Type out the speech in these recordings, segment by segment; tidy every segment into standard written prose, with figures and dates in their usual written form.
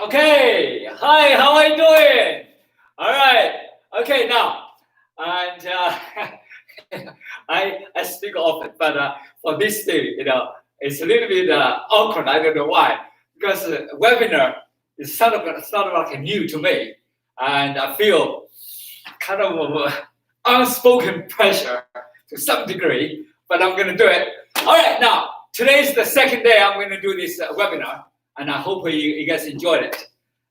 Okay. Hi, how are you doing? All right. Okay, now, and I speak often, but for this day, it's a little bit awkward. I don't know why, because webinar is sort of like new to me, and I feel kind of unspoken pressure to some degree, but I'm going to do it. All right, now today is the second day I'm going to do this webinar, and I hope you guys enjoyed it.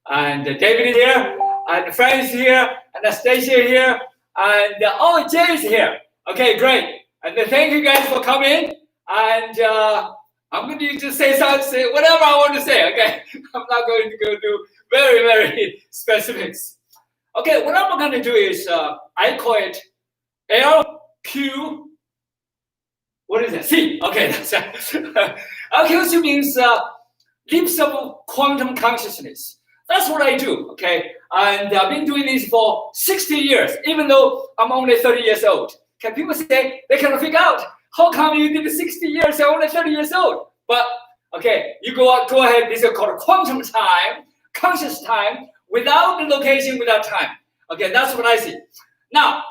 And David is here, and Frank is here, and Anastasia is here, and Jay is here. Okay, great. And thank you guys for coming. And I'm going to just say whatever I want to say. Okay, I'm not going to go do very, very specifics. Okay, what I'm going to do is I call it LQ. What is it? C. Okay, that's it. LQC means leaps of quantum consciousness. That's what I do, okay? And I've been doing this for 60 years, even though I'm only 30 years old. Okay, people say they cannot figure out how come you did 60 years and only 30 years old. But okay, you go ahead. This is called quantum time, conscious time, without the location, without time. Okay, that's what I see. Now,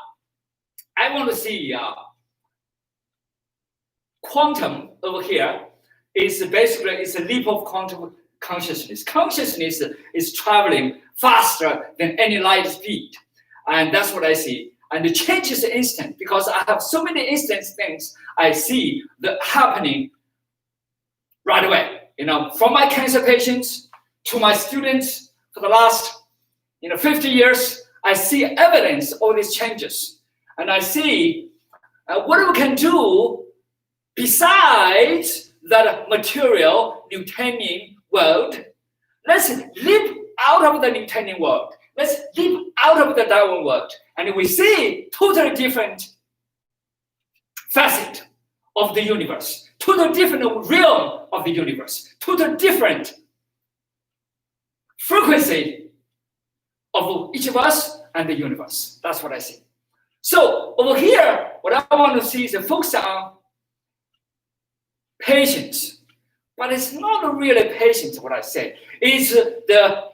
I want to see quantum over here is basically it's a leap of quantum consciousness. Consciousness is traveling faster than any light speed, and that's what I see. And the change is instant because I have so many instant things I see that happening right away. From my cancer patients to my students for the last 50 years, I see evidence of all these changes, and I see what we can do besides that material Newtonian world. Let's leap out of the Newtonian world. Let's leap out of the Darwin world. And we see totally different facet of the universe, totally different realm of the universe, totally different frequency of each of us and the universe. That's what I see. So over here, what I want to see is a focus on patience. But it's not really patience, what I say. It's the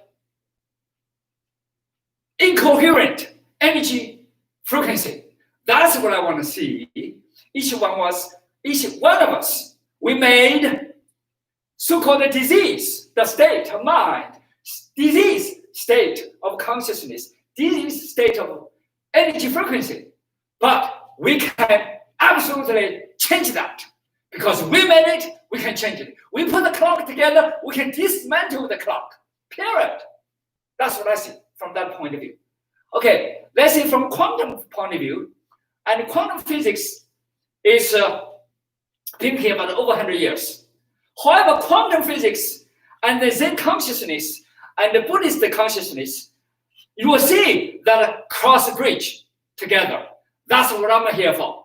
incoherent energy frequency. That's what I want to see. Each one of us, we made so-called disease, the state of mind, disease state of consciousness, disease state of energy frequency. But we can absolutely change that. Because we made it, we can change it. We put the clock together, we can dismantle the clock. Period. That's what I see from that point of view. Okay, let's see from quantum point of view. And quantum physics is been here about over 100 years. However, quantum physics and the Zen consciousness and the Buddhist consciousness, you will see that cross bridge together. That's what I'm here for.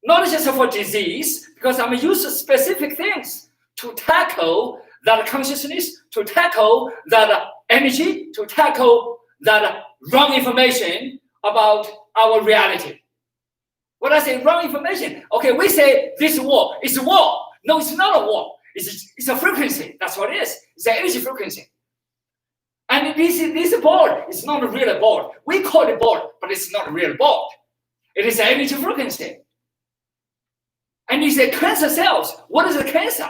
Not just for disease, because I'm using specific things to tackle that consciousness, to tackle that energy, to tackle that wrong information about our reality. When I say wrong information, okay, we say this war is a war. No, it's not a war. It's a frequency. That's what it is. It's an energy frequency. And this board is not a real board. We call it board, but it's not a real board. It is an energy frequency. And you say cancer cells. What is a cancer?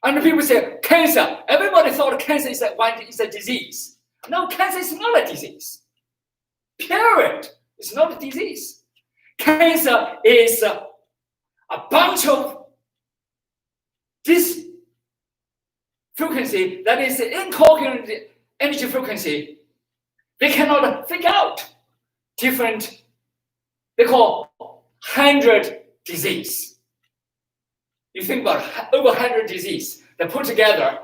And people say cancer. Everybody thought cancer is a disease. No, cancer is not a disease. Period. It's not a disease. Cancer is a bunch of this frequency that is incoherent energy frequency. They cannot figure out different. They call 100 disease. You think about over 100 disease. They put together,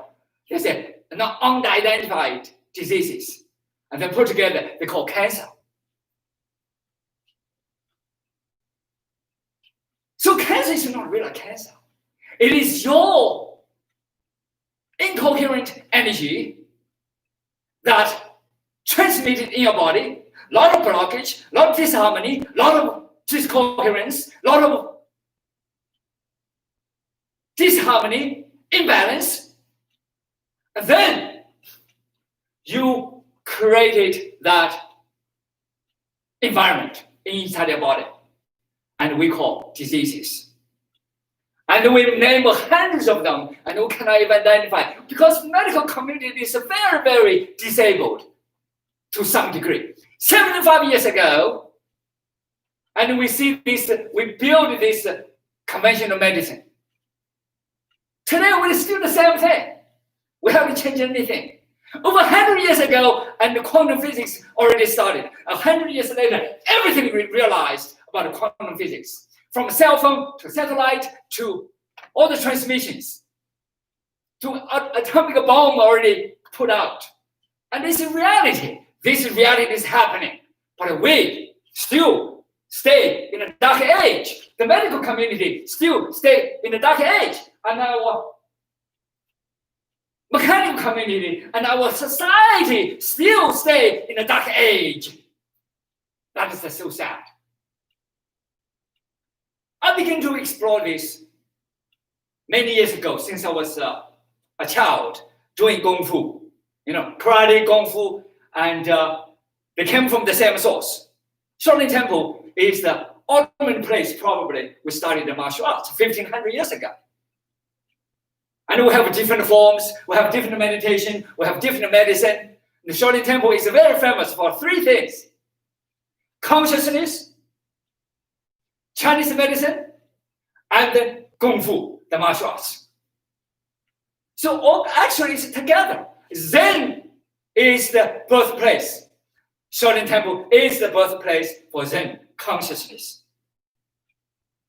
they say, not unidentified diseases. And they put together, they call cancer. So cancer is not really cancer. It is your incoherent energy that transmitted in your body, a lot of blockage, a lot of disharmony, a lot of discoherence, a lot of disharmony, imbalance, and then you created that environment inside your body, and we call diseases. And we name hundreds of them, and we cannot even identify, because medical community is very, very disabled to some degree. 75 years ago, and we see this, we build this conventional medicine. Today, we're still the same thing. We haven't changed anything. Over 100 years ago, and the quantum physics already started. 100 years later, everything we realized about quantum physics, from cell phone to satellite to all the transmissions to atomic bomb already put out. And this is reality. This reality is happening. But we still stay in a dark age. The medical community still stay in the dark age. And our mechanical community and our society still stay in the dark age. That is so sad. I began to explore this many years ago, since I was a child doing Kung Fu. Karate, Kung Fu, and they came from the same source. Shaolin Temple is the ultimate place, probably, we studied the martial arts 1,500 years ago. And we have different forms, we have different meditation, we have different medicine. The Shaolin Temple is very famous for three things: consciousness, Chinese medicine, and then Kung Fu, the martial arts. So all actually is together. Zen is the birthplace. Shaolin Temple is the birthplace for Zen consciousness.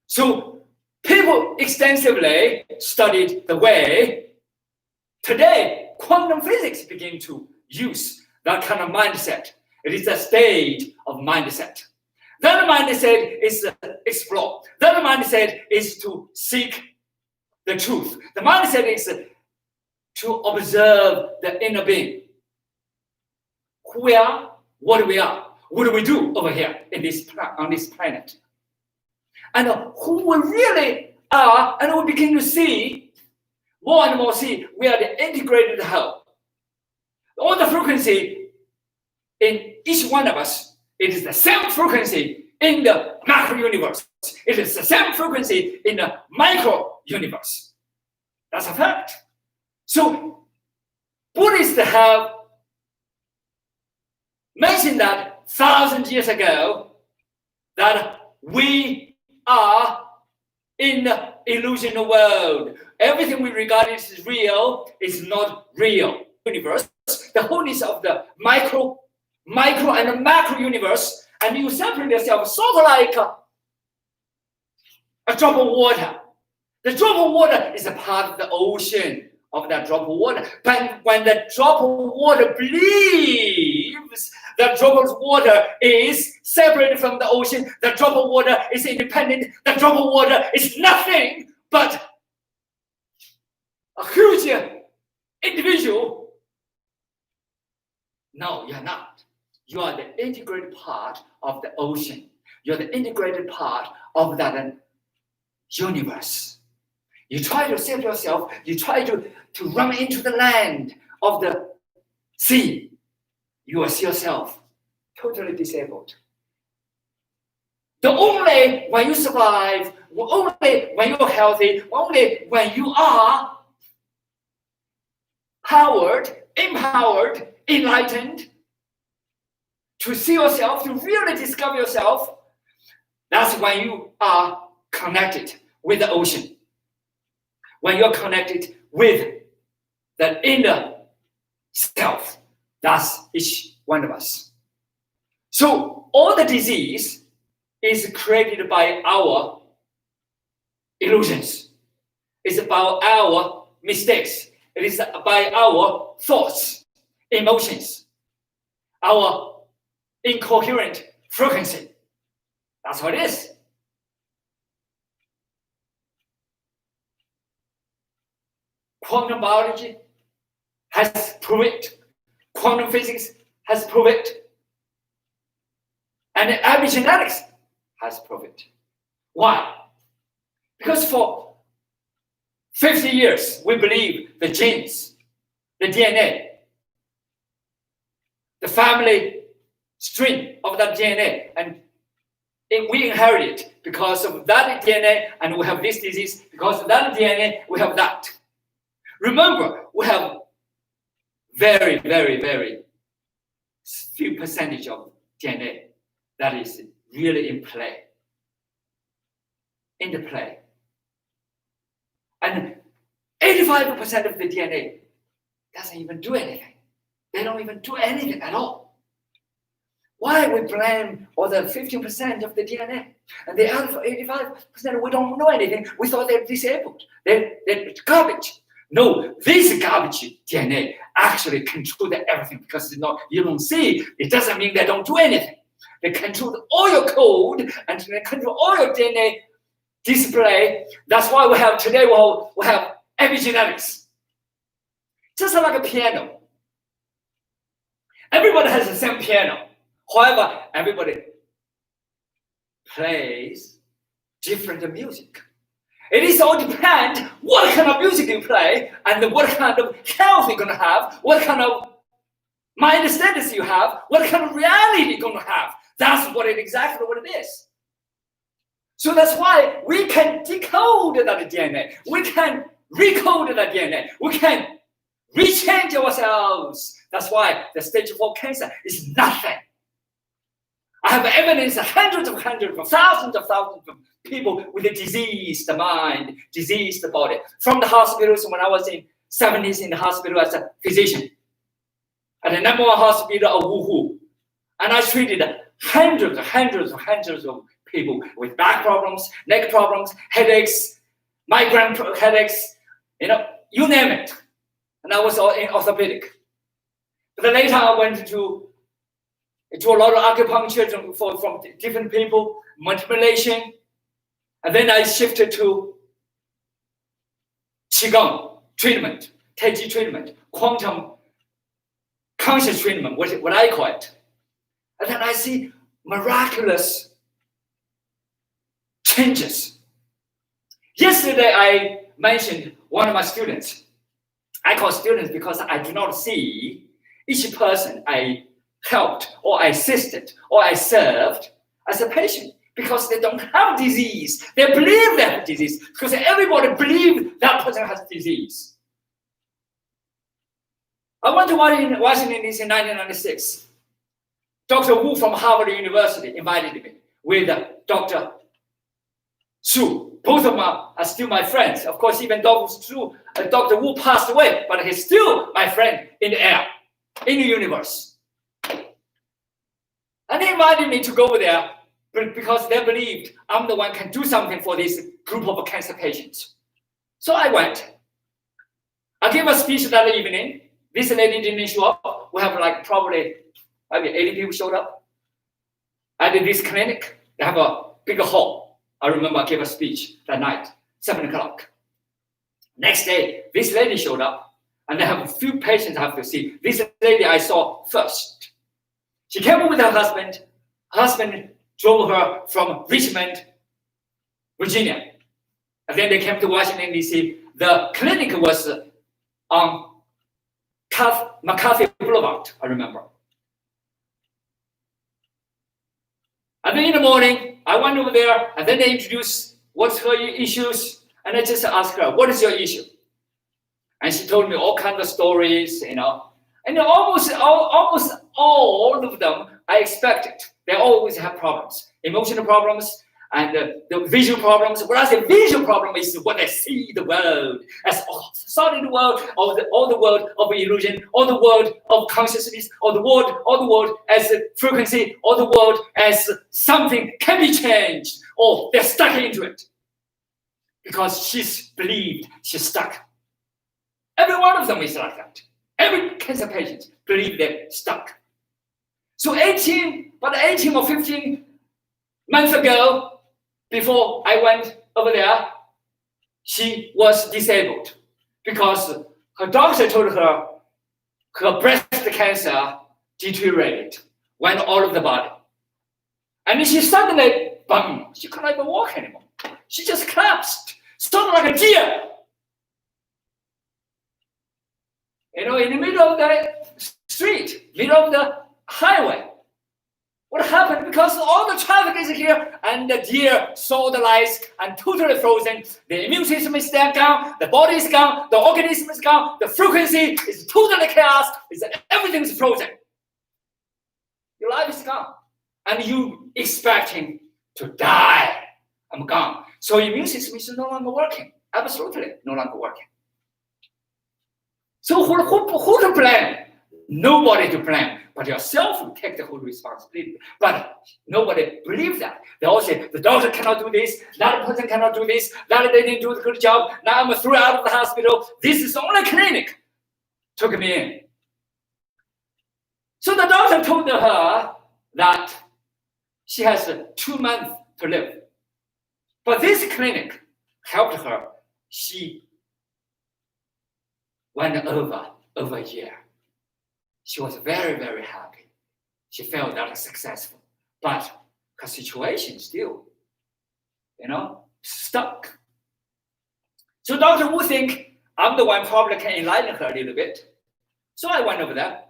So people extensively studied the way. Today, quantum physics begin to use that kind of mindset. It is a state of mindset. That mindset is explore. That mindset is to seek the truth. The mindset is to observe the inner being. Who we are, what we are, what do we do over here on this planet, and who we really are, and we begin to see more and more. See, we are the integrated whole. All the frequency in each one of us, it is the same frequency in the macro universe. It is the same frequency in the micro universe. That's a fact. So Buddhists have mentioned that 1,000 years ago, that we are in the illusional world. Everything we regard as real is not real. Universe, the wholeness of the micro and the macro universe, and you separate yourself sort of like a drop of water. The drop of water is a part of the ocean of that drop of water. But when the drop of water believes that drop of water is separated from the ocean, the drop of water is independent, the drop of water is nothing but a huge individual. No, you're not. You are the integrated part of the ocean. You're the integrated part of that universe. You try to save yourself, you try to run into the land of the sea. You will see yourself totally disabled. The only when you survive, only when you're healthy, only when you are empowered, enlightened, to see yourself, to really discover yourself, that's when you are connected with the ocean. When you're connected with the inner self, that's each one of us. So all the disease is created by our illusions. It's about our mistakes. It is by our thoughts, emotions, our incoherent frequency. That's what it is. Quantum biology has proved it. Quantum physics has proved it. And epigenetics has proved it. Why? Because for 50 years, we believe the genes, the DNA, the family string of that DNA, and we inherit it because of that DNA, and we have this disease because of that DNA. We have that. Remember, we have very, very, very few percentage of DNA that is really in play. In the play. And 85% of the DNA doesn't even do anything. They don't even do anything at all. Why we blame all the 15% of the DNA? And the other 85%, we don't know anything. We thought they're disabled. They're garbage. No, this garbage DNA actually control everything because you don't see. It doesn't mean they don't do anything. They control all your code and they control all your DNA display. That's why we have today. We have epigenetics, just like a piano. Everybody has the same piano. However, everybody plays different music. It is all depend what kind of music you play and what kind of health you're going to have, what kind of mind status you have, what kind of reality you're going to have. That's exactly what it is. So that's why we can decode that DNA. We can recode that DNA. We can rechange ourselves. That's why the stage 4 cancer is nothing. I have evidence of hundreds of thousands of people with a diseased mind, diseased body. From the hospitals, when I was in 70s in the hospital as a physician, at the number 1 hospital of Wuhu, and I treated hundreds of people with back problems, neck problems, headaches, migraine headaches, you name it. And I was all in orthopedic. But then later I went to a lot of acupuncture from different people, manipulation. And then I shifted to Qigong treatment, Tai Chi treatment, quantum conscious treatment, what I call it. And then I see miraculous changes. Yesterday, I mentioned one of my students. I call students because I do not see each person I helped or I assisted or I served as a patient because they don't have disease. They believe they have disease because everybody believes that person has disease. I went to Washington, D.C. in 1996. Dr. Wu from Harvard University invited me with Dr. Su. Both of them are still my friends. Of course, even Dr. Wu passed away, but he's still my friend in the air, in the universe. And they invited me to go over there because they believed I'm the one who can do something for this group of cancer patients. So I went. I gave a speech that evening. This lady didn't show up. We have probably maybe 80 people showed up. At this clinic, they have a big hall. I remember I gave a speech that night, 7 o'clock. Next day, this lady showed up, and they have a few patients I have to see. This lady I saw first. She came with her husband. Her husband drove her from Richmond, Virginia. And then they came to Washington, D.C. The clinic was on McCarthy Boulevard, I remember. And then in the morning, I went over there, and then they introduced what's her issues, and I just asked her, what is your issue? And she told me all kinds of stories, and almost all of them I expected. They always have problems, emotional problems, and the visual problems. When I say visual problem is when they see the world as solid world, or the world of illusion, or the world of consciousness, or the world as a frequency, or the world as something can be changed, or they're stuck into it. Because she's believed she's stuck. Every one of them is like that. Every cancer patient believe they're stuck. So 18 or 15 months ago, before I went over there, she was disabled because her doctor told her her breast cancer deteriorated, went all over the body. And then she suddenly, bang, she couldn't even walk anymore. She just collapsed, stood like a deer. In the middle of the street, middle of the highway. What happened? Because all the traffic is here, and the deer saw the lights and totally frozen. The immune system is down, the body is gone, the organism is gone, the frequency is totally chaos. Everything is frozen. Your life is gone, and you expecting to die. I'm gone. So immune system is no longer working. Absolutely no longer working. So who to blame? Nobody to blame, but yourself will take the whole responsibility. But nobody believes that. They all say, the doctor cannot do this, that person cannot do this, that they didn't do a good job, now I'm thrown out of the hospital. This is the only clinic took me in. So the doctor told her that she has 2 months to live. But this clinic helped her. She went over a year. She was very, very happy. She felt that successful. But her situation still, stuck. So Dr. Wu think I'm the one probably can enlighten her a little bit. So I went over there.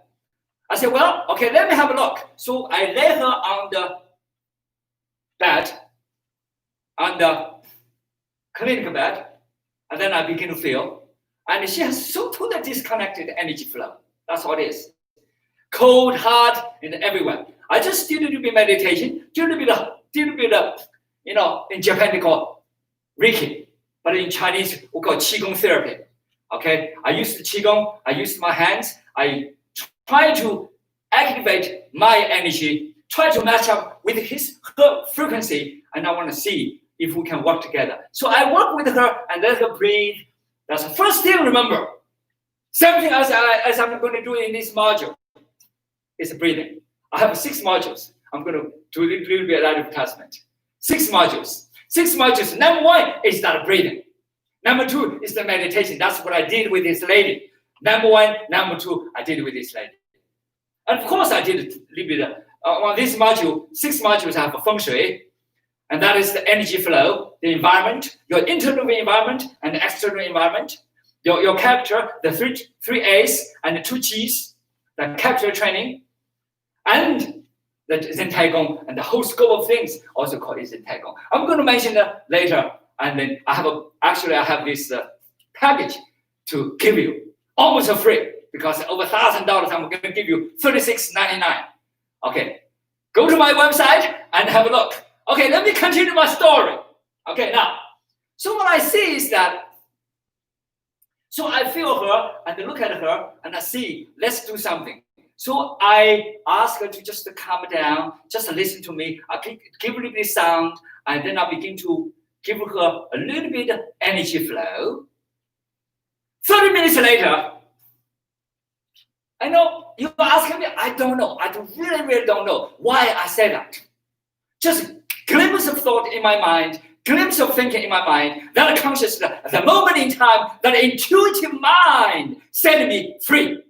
I said, well, okay, let me have a look. So I lay her on the bed, on the clinical bed, and then I begin to feel. And she has so totally disconnected energy flow. That's all it is. Cold, hard, and everywhere. I just did a little bit meditation, did a little bit of, in Japan they call Reiki, but in Chinese we call Qigong therapy. Okay, I used the Qigong, I used my hands, I try to activate my energy, try to match up with her frequency, and I want to see if we can work together. So I work with her and let her breathe. That's the first thing, remember. Same thing as I'm going to do in this module. It's breathing. I have 6 modules. I'm going to do a little bit of advertisement. 6 modules. 6 modules. Number 1 is that breathing. Number 2 is the meditation. That's what I did with this lady. Number 1, number 2, I did with this lady. And of course, I did a little bit on this module. 6 modules have a feng shui, and that is the energy flow, the environment, your internal environment and the external environment, your character, the 3 A's and the 2 G's, the character training, and the Zen Taigong, and the whole scope of things also called Zen Taigong. I'm going to mention that later, and then I have this package to give you almost for free, because over $1,000 I'm going to give you $36.99. Okay, go to my website and have a look. Okay, let me continue my story. Okay, now, so what I see is that, so I feel her and look at her and I see, let's do something. So I ask her to just calm down, just listen to me. I give a little bit of sound, and then I begin to give her a little bit of energy flow. 30 minutes later, I know you're asking me, I don't know. I really don't know why I said that. Just glimpse of thought in my mind, glimpse of thinking in my mind, that consciousness, the moment in time, that intuitive mind set me free.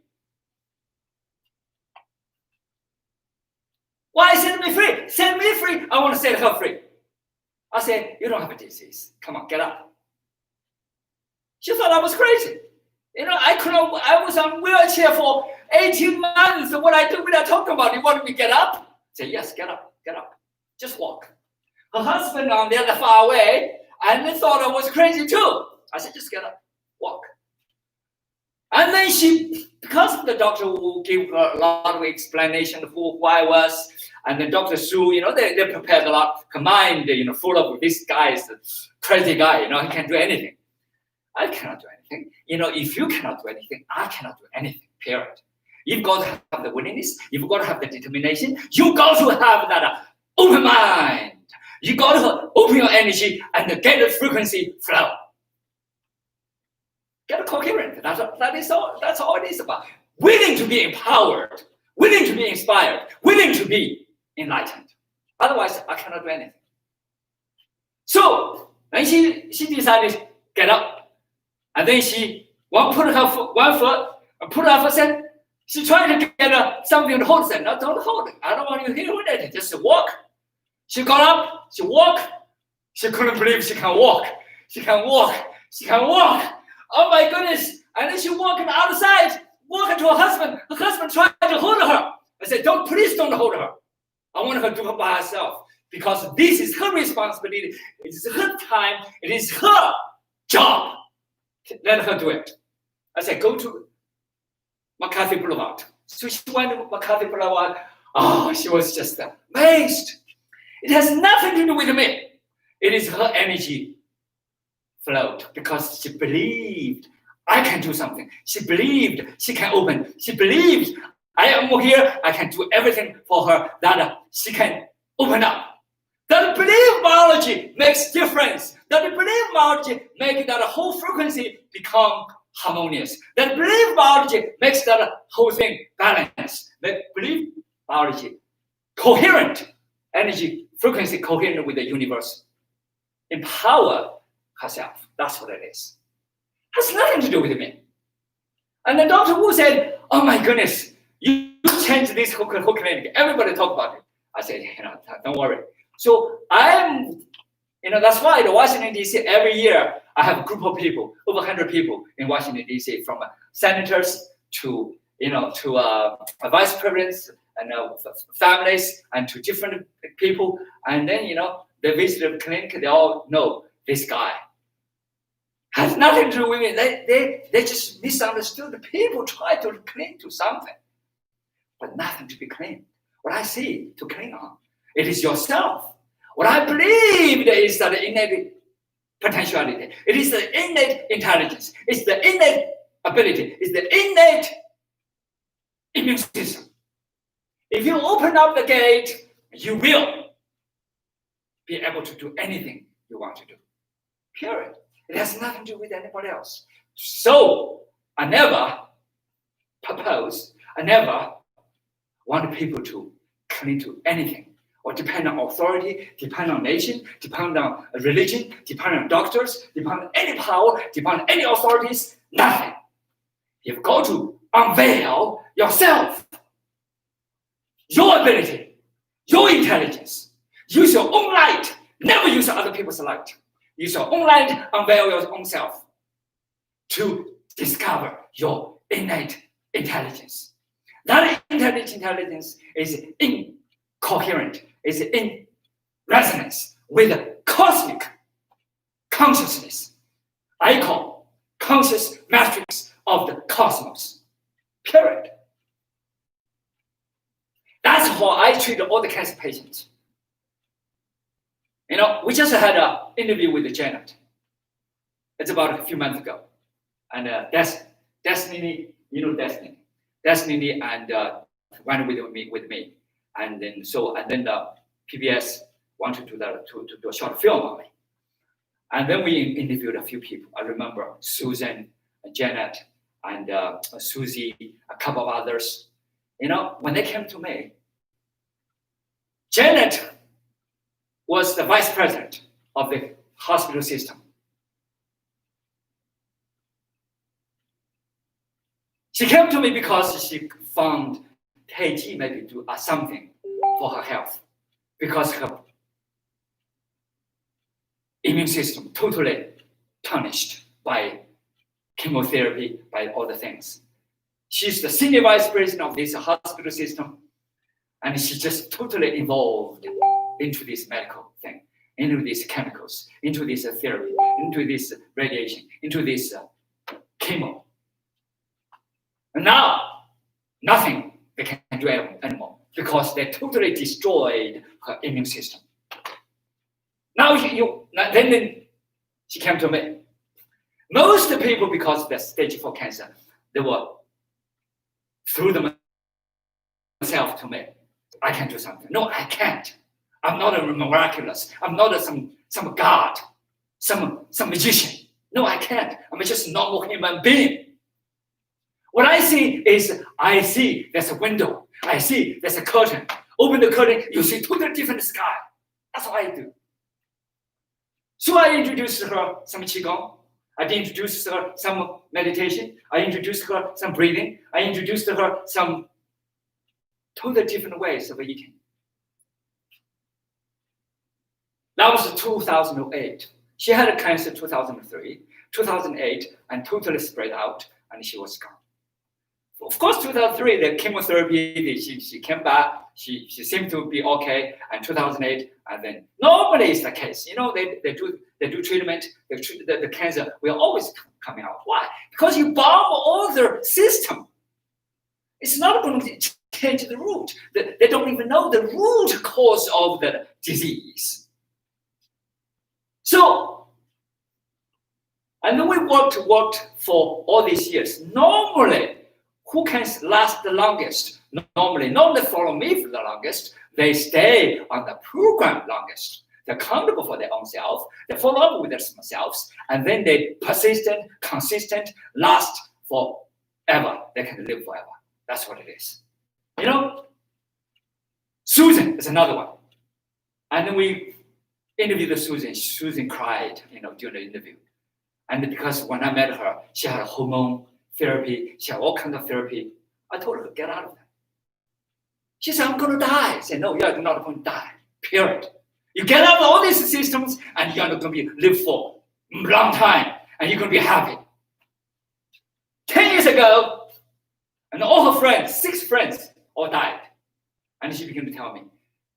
Why set me free? Set me free. I want to set her free. I said, you don't have a disease. Come on, get up. She thought I was crazy. I was on wheelchair for 18 months. What I do when I talk about it, you want me to get up? I said, yes, get up. Just walk. Her husband on the other far away, and they thought I was crazy too. I said, just get up, walk. And then because the doctor will give her a lot of explanation of who I was, and then Dr. Su, they prepared a lot. Her mind, full of this guy is a crazy guy, he can't do anything. I cannot do anything. If you cannot do anything, I cannot do anything, period. You've got to have the willingness. You've got to have the determination. You've got to have that open mind. You got to open your energy and get the frequency flow. Get coherent. That's all it is about. Willing to be empowered, willing to be inspired, willing to be enlightened. Otherwise, I cannot do anything. So then she decided get up, and then she put her foot in. She tried to get something to hold it. No, don't hold it. I don't want you to hold it. Just walk. She got up. She walked. She couldn't believe she can walk. She can walk. Oh my goodness. And then she walked outside, walking to her husband. Her husband tried to hold her. I said, please don't hold her. I want her to do it by herself because this is her responsibility. It is her time. It is her job. Let her do it. I said, go to McCarthy Boulevard. So she went to McCarthy Boulevard. Oh, she was just amazed. It has nothing to do with me. It is her energy flowed because she believed I can do something. She believed she can open. She believed I am here. I can do everything for her that she can open up. That belief biology makes difference. That belief biology makes that whole frequency become harmonious. That belief biology makes that whole thing balanced. That belief biology coherent, energy frequency coherent with the universe. Empower herself. That's what it is. Has nothing to do with me. And then Dr. Wu said, oh my goodness, you changed this whole clinic. Everybody talk about it. I said, don't worry. So that's why in Washington, D.C., every year, I have a group of people, over 100 people in Washington, D.C., from senators to vice presidents and families and to different people. And then, they visit the clinic, they all know this guy. Has nothing to do with me. They just misunderstood. The people try to cling to something, but nothing to be clinged. What I see to cling on, it is yourself. What I believe is that innate potentiality. It is the innate intelligence. It's the innate ability. It's the innate immune system. If you open up the gate, you will be able to do anything you want to do. Period. It has nothing to do with anybody else. So I never propose, I never want people to cling to anything or depend on authority, depend on nation, depend on religion, depend on doctors, depend on any power, depend on any authorities, nothing. You've got to unveil yourself, your ability, your intelligence. Use your own light. Never use other people's light. Use your own light, unveil your own self to discover your innate intelligence. That innate intelligence is incoherent, is in resonance with the cosmic consciousness. I call conscious matrix of the cosmos. Period. That's how I treat all the cancer patients. We just had an interview with Janet. It's about a few months ago. And Destiny, Destiny. Destiny and went with me. And then the PBS wanted to do a short film on me. And then we interviewed a few people. I remember Susan, Janet, and Susie, a couple of others. When they came to me, Janet was the vice president of the hospital system. She came to me because she found Tai Chi maybe do something for her health because her immune system totally tarnished by chemotherapy, by all the things. She's the senior vice president of this hospital system, and she's just totally involved into this medical thing, into these chemicals, into this therapy, into this radiation, into this chemo. And now, nothing they can do anymore because they totally destroyed her immune system. Now, then she came to me. Most people, because of their stage 4 cancer, they were threw themselves to me. I can do something. No, I can't. I'm not a miraculous. I'm not some god, some magician. No, I can't. I'm just a normal human being. What I see is, there's a window. I see there's a curtain. Open the curtain, you see totally different sky. That's what I do. So I introduced her some Qigong. I introduced her some meditation. I introduced her some breathing. I introduced her some totally different ways of eating. That was 2008. She had a cancer 2003, 2008, and totally spread out, and she was gone. Of course, 2003, the chemotherapy, she came back. She seemed to be okay. And 2008, and then normally it's the case. They do treatment. The cancer will always coming out. Why? Because you bomb all the system. It's not going to change the root. They don't even know the root cause of the disease. So, and then we worked for all these years. Normally, who can last the longest? Normally, not they follow me for the longest. They stay on the program longest. They're accountable for their own self. They follow up with themselves, and then they persistent, consistent, last forever. They can live forever. That's what it is. Susan is another one. And then we interviewed Susan. Susan cried, during the interview. And because when I met her, she had hormone therapy. She had all kinds of therapy. I told her, get out of that. She said, I'm going to die. I said, no, you're not going to die, period. You get out of all these systems, and you're not going to live for a long time, and you're going to be happy. 10 years ago, and all her friends, 6 friends, all died. And she began to tell me,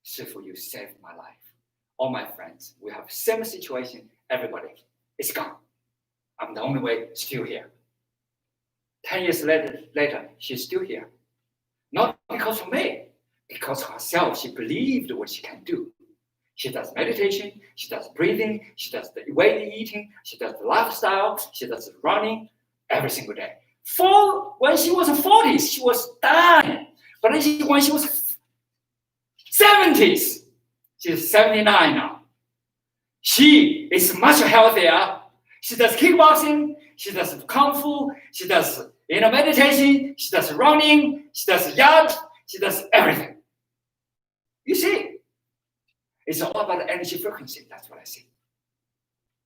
Shifu, you saved my life. All my friends, we have same situation, everybody, it's gone. I'm the only way still here. 10 years later, she's still here. Not because of me, because herself, she believed what she can do. She does meditation, she does breathing, she does the way eating, she does the lifestyle, she does the running every single day. When she was 40s, she was dying. But when she was 70s, she's 79 now. She is much healthier. She does kickboxing, she does kung fu, she does meditation, she does running, she does yard, she does everything. You see, it's all about the energy frequency. That's what I see.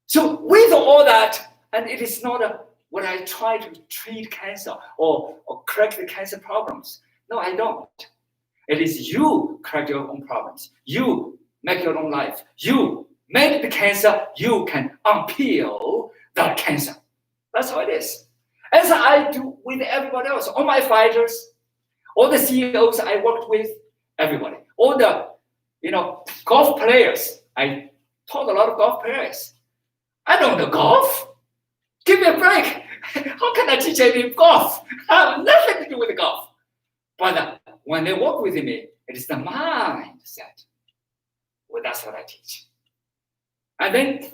So with all that, and it is not what I try to treat cancer or correct the cancer problems. No, I don't. It is you correct your own problems. You make your own life. You make the cancer. You can unpeel that cancer. That's how it is. As I do with everybody else, all my fighters, all the CEOs I worked with, everybody, all the golf players. I taught a lot of golf players. I don't know golf. Give me a break. How can I teach any golf? I have nothing to do with golf. But when they work with me, it is the mindset. Well, that's what I teach. And then,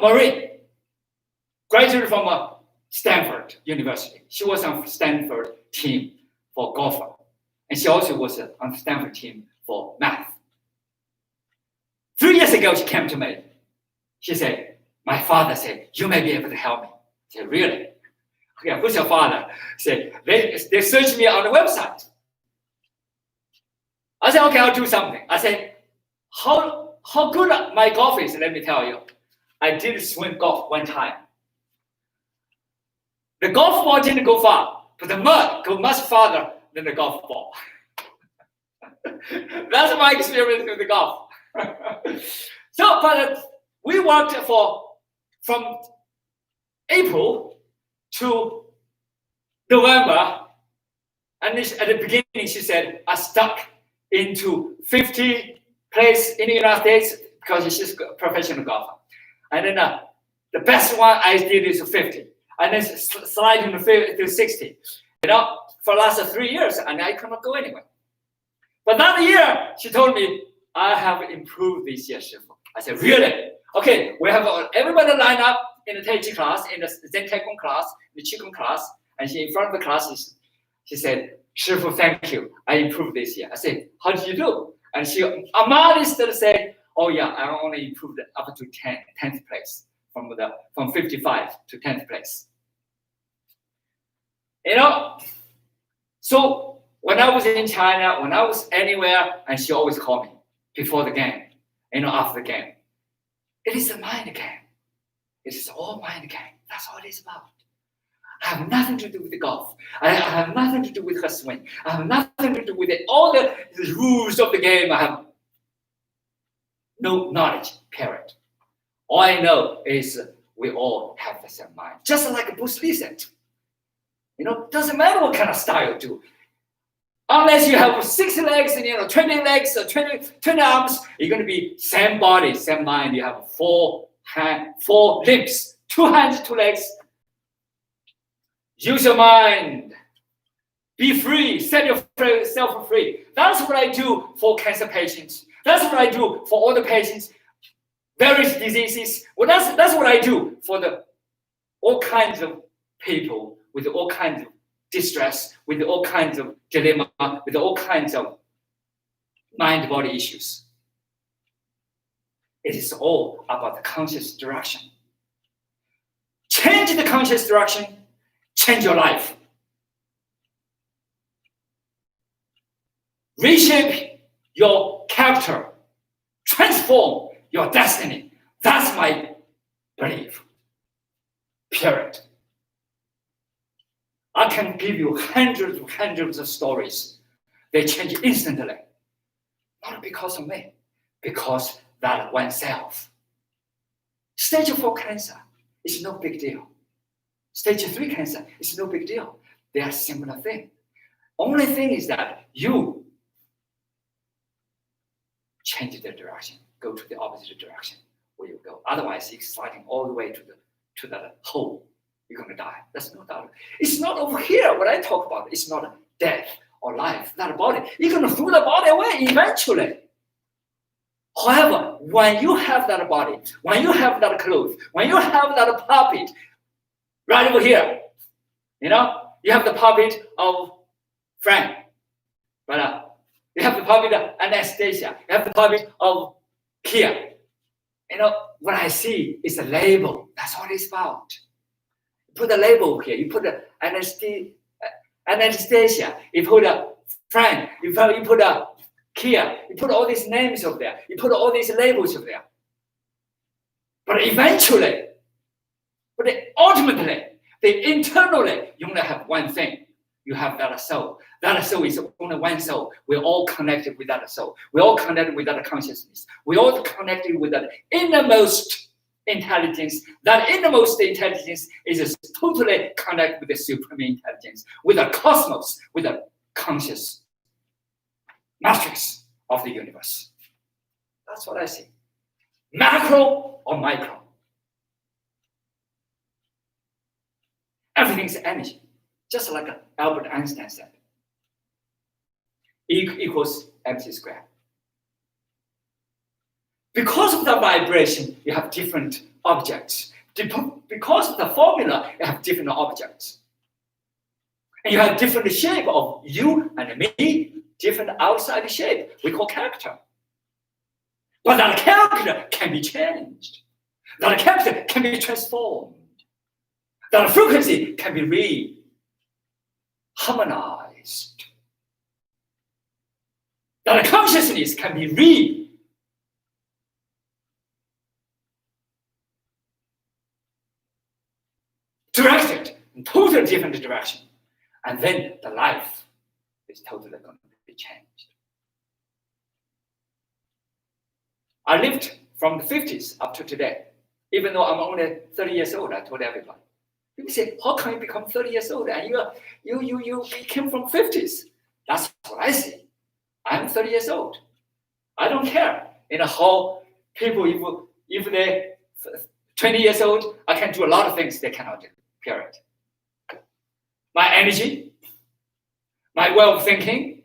Marie graduated from Stanford University. She was on Stanford team for golfer. And she also was on Stanford team for math. 3 years ago, she came to me. She said, my father said, you may be able to help me. I said, really? Okay, who's your father? Said, they searched me on the website. I said, okay, I'll do something. I said, how good my golf is, let me tell you. I did swing golf one time. The golf ball didn't go far, but the mud goes much farther than the golf ball. That's my experience with the golf. But we worked from April to November, and at the beginning she said, I stuck into 50 place in the United States because she's a professional golfer. And then the best one I did is 50, and then sliding to 60. For the last 3 years, and I cannot go anywhere. But that year, she told me, I have improved this year, Shifu. I said, really? Okay, we have everybody line up in the Tai Chi class, in the Zen Taekwondo class, the Qigong class, and she in front of the class, she said, Shifu, thank you. I improved this year. I said, how did you do? And she modestly said, oh yeah, I only improved up to 10th place, from 55 to 10th place. So when I was in China, when I was anywhere, and she always called me before the game, after the game. It is a mind game. It is all mind game. That's all it is about. I have nothing to do with the golf. I have nothing to do with her swing. I have nothing to do with all the rules of the game. I have no knowledge, period. All I know is we all have the same mind. Just like Bruce Lee said, Doesn't matter what kind of style you do. Unless you have 6 legs and 20 legs or 20 arms, you're going to be same body, same mind. You have 4 limbs, 2 hands, 2 legs. Use your mind. Be free. Set yourself free. That's what I do for cancer patients. That's what I do for all the patients, various diseases. Well, that's what I do for all kinds of people with all kinds of distress, with all kinds of dilemma, with all kinds of mind-body issues. It is all about the conscious direction. Change the conscious direction, change your life. Reshape your character, transform your destiny. That's my belief. Period. I can give you hundreds of stories. They change instantly. Not because of me, because that oneself. Stage 4 cancer is no big deal. Stage 3 cancer is no big deal. They are similar things. Only thing is that you change the direction, go to the opposite direction where you go. Otherwise, it's sliding all the way to that hole. You're going to die. That's no doubt. It's not over here. What I talk about, it's not death or life, that body. You're going to throw the body away eventually. However, when you have that body, when you have that clothes, when you have that puppet right over here, you have the puppet of Frank, but you have the puppet of Anastasia, you have the puppet of Kia. What I see is a label. That's what it's about. You put a label here. You put the Anastasia. You put a Frank. You put a Kia. You put all these names up there. You put all these labels up there. But eventually, ultimately, internally, you only have one thing. You have that soul. That soul is only one soul. We're all connected with that soul. We're all connected with that consciousness. We're all connected with that innermost intelligence. That innermost intelligence is totally connected with the supreme intelligence, with the cosmos, with the conscious matrix of the universe. That's what I see. Macro or micro. Everything's energy. Just like Albert Einstein said. E equals mc squared. Because of the vibration, you have different objects. Because of the formula, you have different objects. And you have different shape of you and me, different outside shape. We call character. But that character can be changed. That character can be transformed. That frequency can be harmonized. That consciousness can be directed in totally different direction. And then the life is totally going to be changed. I lived from the 50s up to today. Even though I'm only 30 years old, I told everybody. People say, how can you become 30 years old and you came from 50s? That's what I say. I'm 30 years old. I don't care. How people, if they're 20 years old, I can do a lot of things they cannot do, period. My energy, my way of thinking,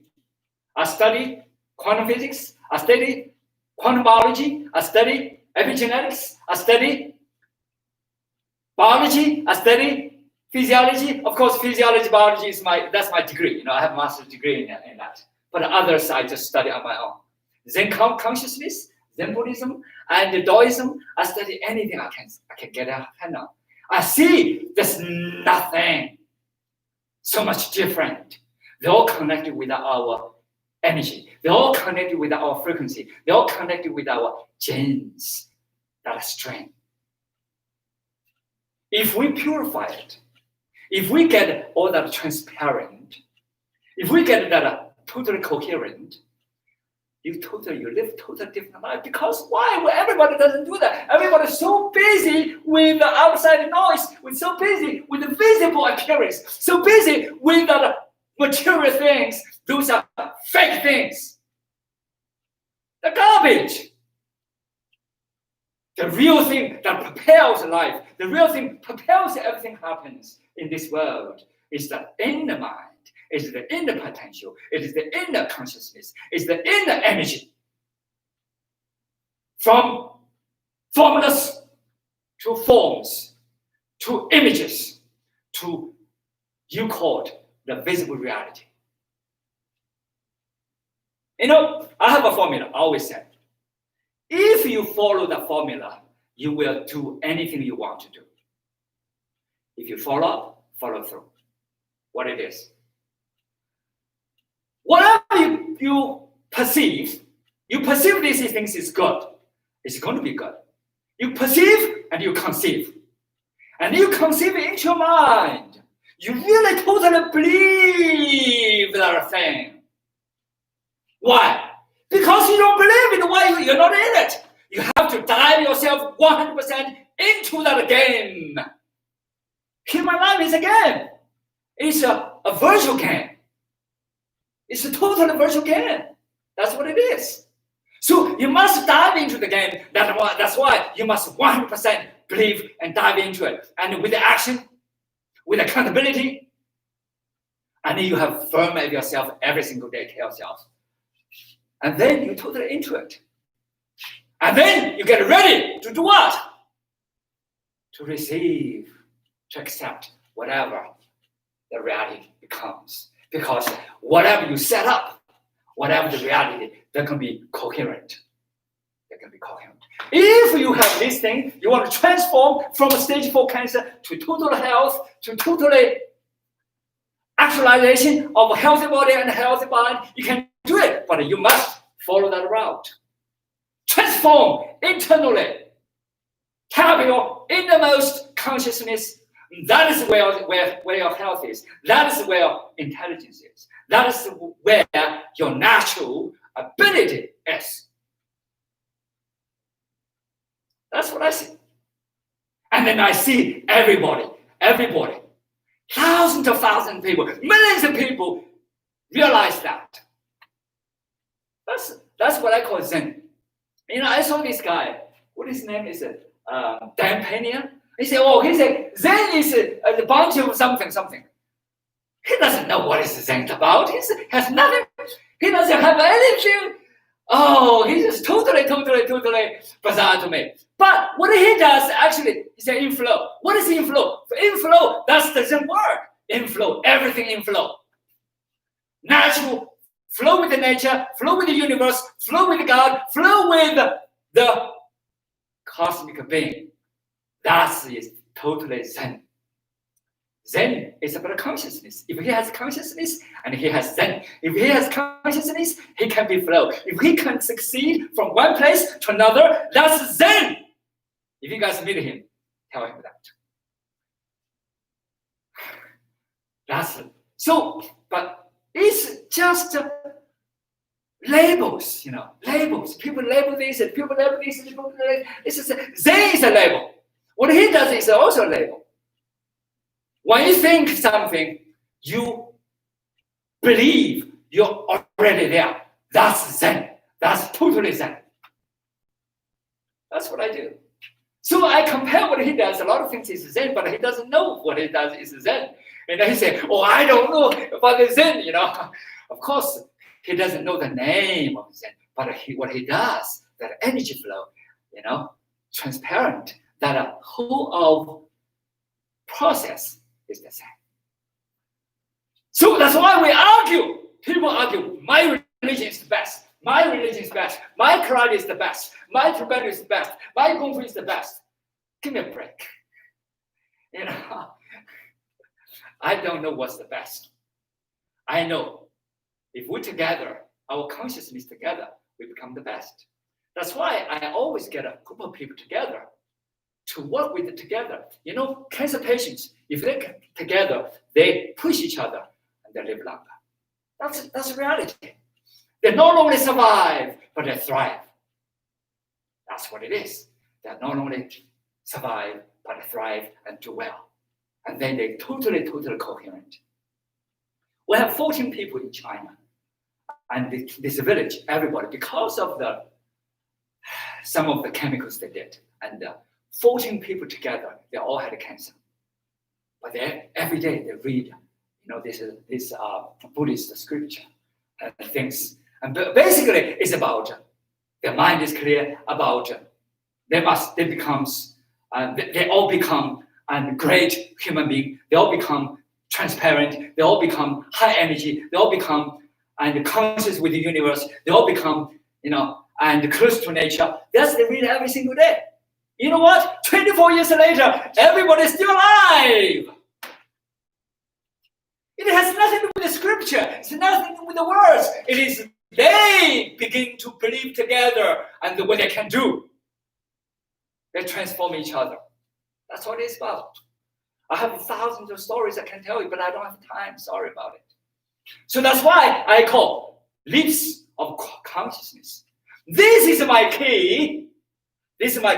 I study quantum physics, I study quantum biology, I study epigenetics, I study biology, I study physiology. Of course, physiology, biology is that's my degree. I have a master's degree in that. But the others I just study on my own. Zen consciousness, Zen Buddhism, and Taoism. I study anything I can get a hand on. I see there's nothing so much different. They're all connected with our energy. They're all connected with our frequency. They're all connected with our genes, that strength. If we purify it, if we get all that transparent, if we get that totally coherent, you live totally different life. Because why? Well, everybody doesn't do that. Everybody's so busy with the outside noise, so busy with the visible appearance, so busy with the material things. Those are fake things. The garbage. The real thing that propels life, the real thing propels everything happens in this world is the inner mind, is the inner potential, it is the inner consciousness, is the inner energy. From formulas to forms, to images, to you called the visible reality. You know, I have a formula, I always say. If you follow the formula, you will do anything you want to do. If you follow through. What it is. Whatever you perceive these things is good. It's going to be good. You perceive and you conceive. And you conceive into your mind. You really totally believe that thing. Why? Because you don't believe it, why you're not in it. You have to dive yourself 100% into that game. Human life is a game. It's a virtual game. It's a totally virtual game. That's what it is. So you must dive into the game. That's why you must 100% believe and dive into it. And with the action, with accountability, and then you have firm of yourself every single day, tell yourself. And then you're totally into it. And then you get ready to do what? To receive, to accept whatever the reality becomes. Because whatever you set up, whatever the reality, they can be coherent. They can be coherent. If you have this thing, you want to transform from a stage 4 cancer to total health, to totally actualization of a healthy body and a healthy mind, you can do it, but you must follow that route. Transform internally. Tap your innermost consciousness. That is where your health is. That is where intelligence is. That is where your natural ability is. That's what I see. And then I see everybody, thousands of thousands of people, millions of people realize that. That's what I call Zen. You know, I saw this guy. What his name is? Dan Pena. He said, Zen is a bunch of something. He doesn't know what is Zen about. He has nothing. He doesn't have anything. Oh, he's just totally bizarre to me. But what he does, actually, is an inflow. What is inflow? Inflow, that's the Zen word. Inflow, everything inflow. Natural, flow with the nature, flow with the universe, flow with God, flow with the cosmic being. That is totally Zen. Zen is about consciousness. If he has consciousness and he has Zen, if he has consciousness, he can be flow. If he can succeed from one place to another, that's Zen. If you guys meet him, tell him that. That's it. So, but it's just labels, labels. People label this and people label this and people label this. Zen is a label. What he does is also a label. When you think something, you believe you're already there. That's Zen. That's totally Zen. That's what I do. So I compare what he does. A lot of things is Zen, but he doesn't know what he does is Zen. And then he says, I don't know about the Zen, Of course, he doesn't know the name of Zen, but what he does, that energy flow, transparent, that a whole of process is the same. So that's why we argue. People argue, my religion is the best. My religion is best. My karate is the best. My Tibetan is the best. My Kung Fu is the best. Give me a break. I don't know what's the best. I know if we're together, our consciousness together, we become the best. That's why I always get a group of people together to work with it together. Cancer patients, if they come together, they push each other and they live longer. That's reality. They not only survive, but they thrive. That's what it is. They not only survive, but they thrive and do well. And then they're totally coherent. We have 14 people in China. And this village, everybody, because of some of the chemicals they did, and 14 people together, they all had cancer. But every day they read, this Buddhist scripture and things. And basically, it's about their mind is clear about they all become a great human being. They all become transparent. They all become high energy. They all become conscious with the universe. They all become, and close to nature. That's they read every single day. You know what? 24 years later, everybody's still alive. It has nothing to do with the scripture. It's nothing to do with the words. It is they begin to believe together and what they can do. They transform each other. That's what it's about. I have thousands of stories I can tell you, but I don't have time. Sorry about it. So that's why I call leaps of consciousness. This is my key. This is my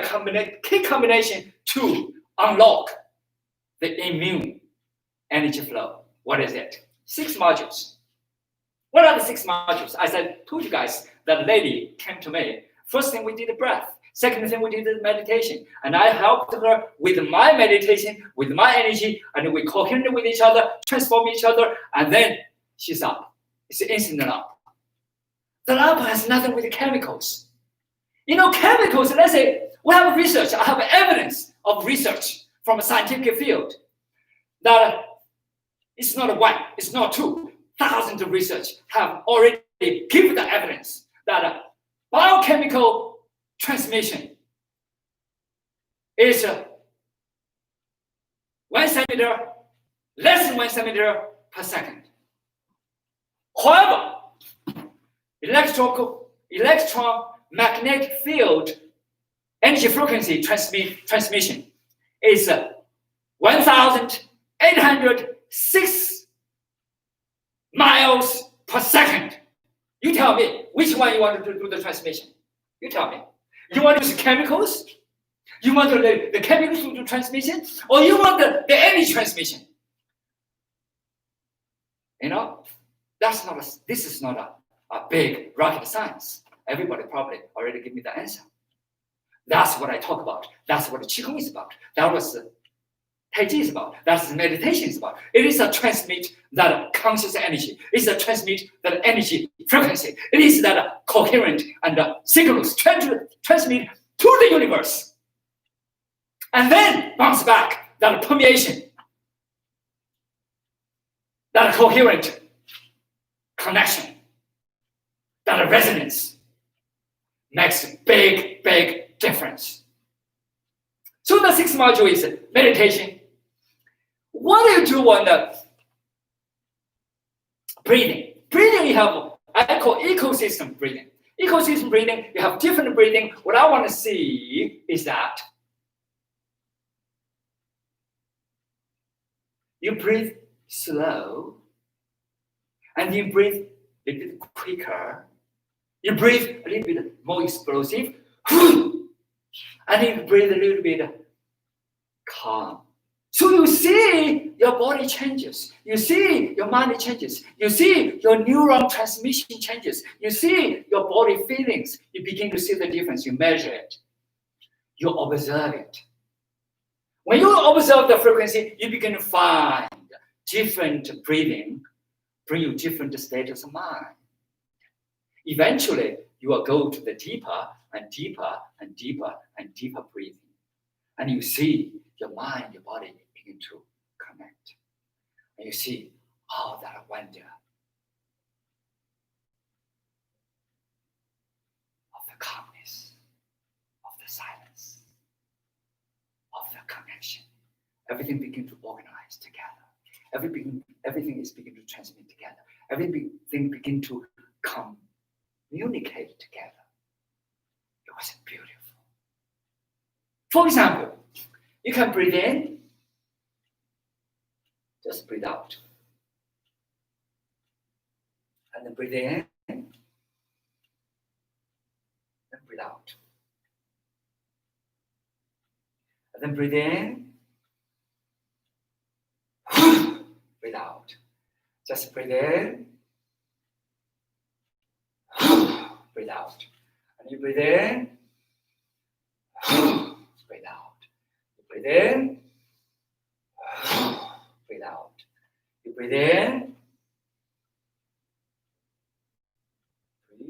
key combination to unlock the immune energy flow. What is it? 6 modules. What are the 6 modules? As I told you guys, that lady came to me. First thing we did the breath. Second thing we did the meditation. And I helped her with my meditation, with my energy, and we coherent with each other, transform each other, and then she's up. It's instant up. The up has nothing with the chemicals. Chemicals, let's say, we have research. I have evidence of research from a scientific field that it's not one, it's not two. Thousands of research have already given the evidence that biochemical transmission is 1 centimeter, less than 1 centimeter per second. However, electromagnetic field energy frequency transmission is 1,806 miles per second. You tell me which one you want to do the transmission. You tell me. You want to use chemicals? You want the chemicals to do transmission? Or you want the energy transmission? This is not a big rocket science. Everybody probably already give me the answer. That's what I talk about. That's what the Qigong is about. That was Tai Chi is about. That's meditation is about. It is a transmit that conscious energy. It is a transmit that energy frequency. It is that coherent and signals transmit to the universe. And then bounce back, that permeation, that coherent connection, that resonance makes a big, big difference. So the 6th module is meditation. What do you do on the breathing? Breathing, you have, I call ecosystem breathing. Ecosystem breathing, you have different breathing. What I want to see is that you breathe slow, and you breathe a little bit quicker. You breathe a little bit more explosive, and you breathe a little bit calm. So you see your body changes. You see your mind changes. You see your neuron transmission changes. You see your body feelings. You begin to see the difference. You measure it. You observe it. When you observe the frequency, you begin to find different breathing bring you different states of mind. Eventually, you will go to the deeper and deeper and deeper and deeper breathing. And you see your mind, your body begin to connect. And you see all that wonder of the calmness, of the silence, of the connection. Everything begins to organize together. Everything is beginning to transmit together. Everything begins to communicate together. It was beautiful. For example, you can breathe in, just breathe out. And then breathe in, breathe out. And then breathe in, breathe out. Just breathe in, breathe out. And you breathe in, breathe out. You breathe in, breathe out. You breathe in,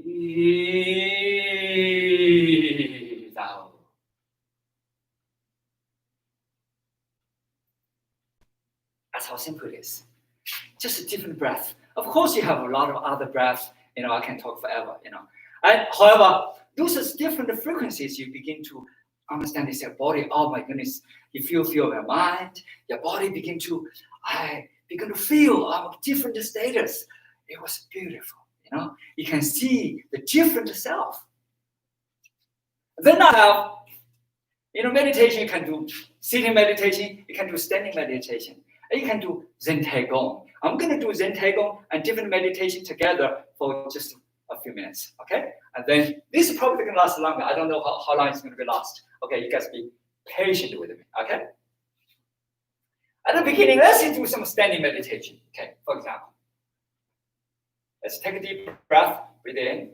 breathe out. That's how simple it is. Just a different breath. Of course, you have a lot of other breaths. I can talk forever. And however, those are different frequencies. You begin to understand this your body. Oh my goodness! You feel your mind. Your body begin to feel different status. It was beautiful. You can see the different self. Then I have, meditation. You can do sitting meditation. You can do standing meditation. And you can do Zen Taigong. I'm going to do Zen Taigong and different meditation together for just a few minutes, okay? And then this is probably going to last longer. I don't know how long it's going to be last. Okay, you guys be patient with me, okay? At the beginning, let's do some standing meditation, okay? For example, let's take a deep breath, breathe in.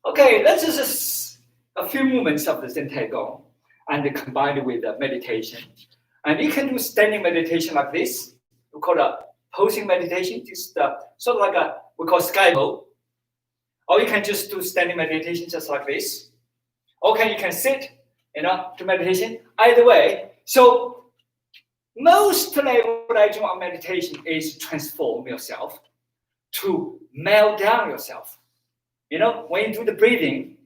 Okay, let's just a few moments of the Zen Taigong and combined with the meditation. And you can do standing meditation like this. We call it posing meditation, just sort of like we call sky mode. Or you can just do standing meditation just like this. Or you can sit, to meditation. Either way. So mostly what I do on meditation is transform yourself to melt down yourself. When you do the breathing,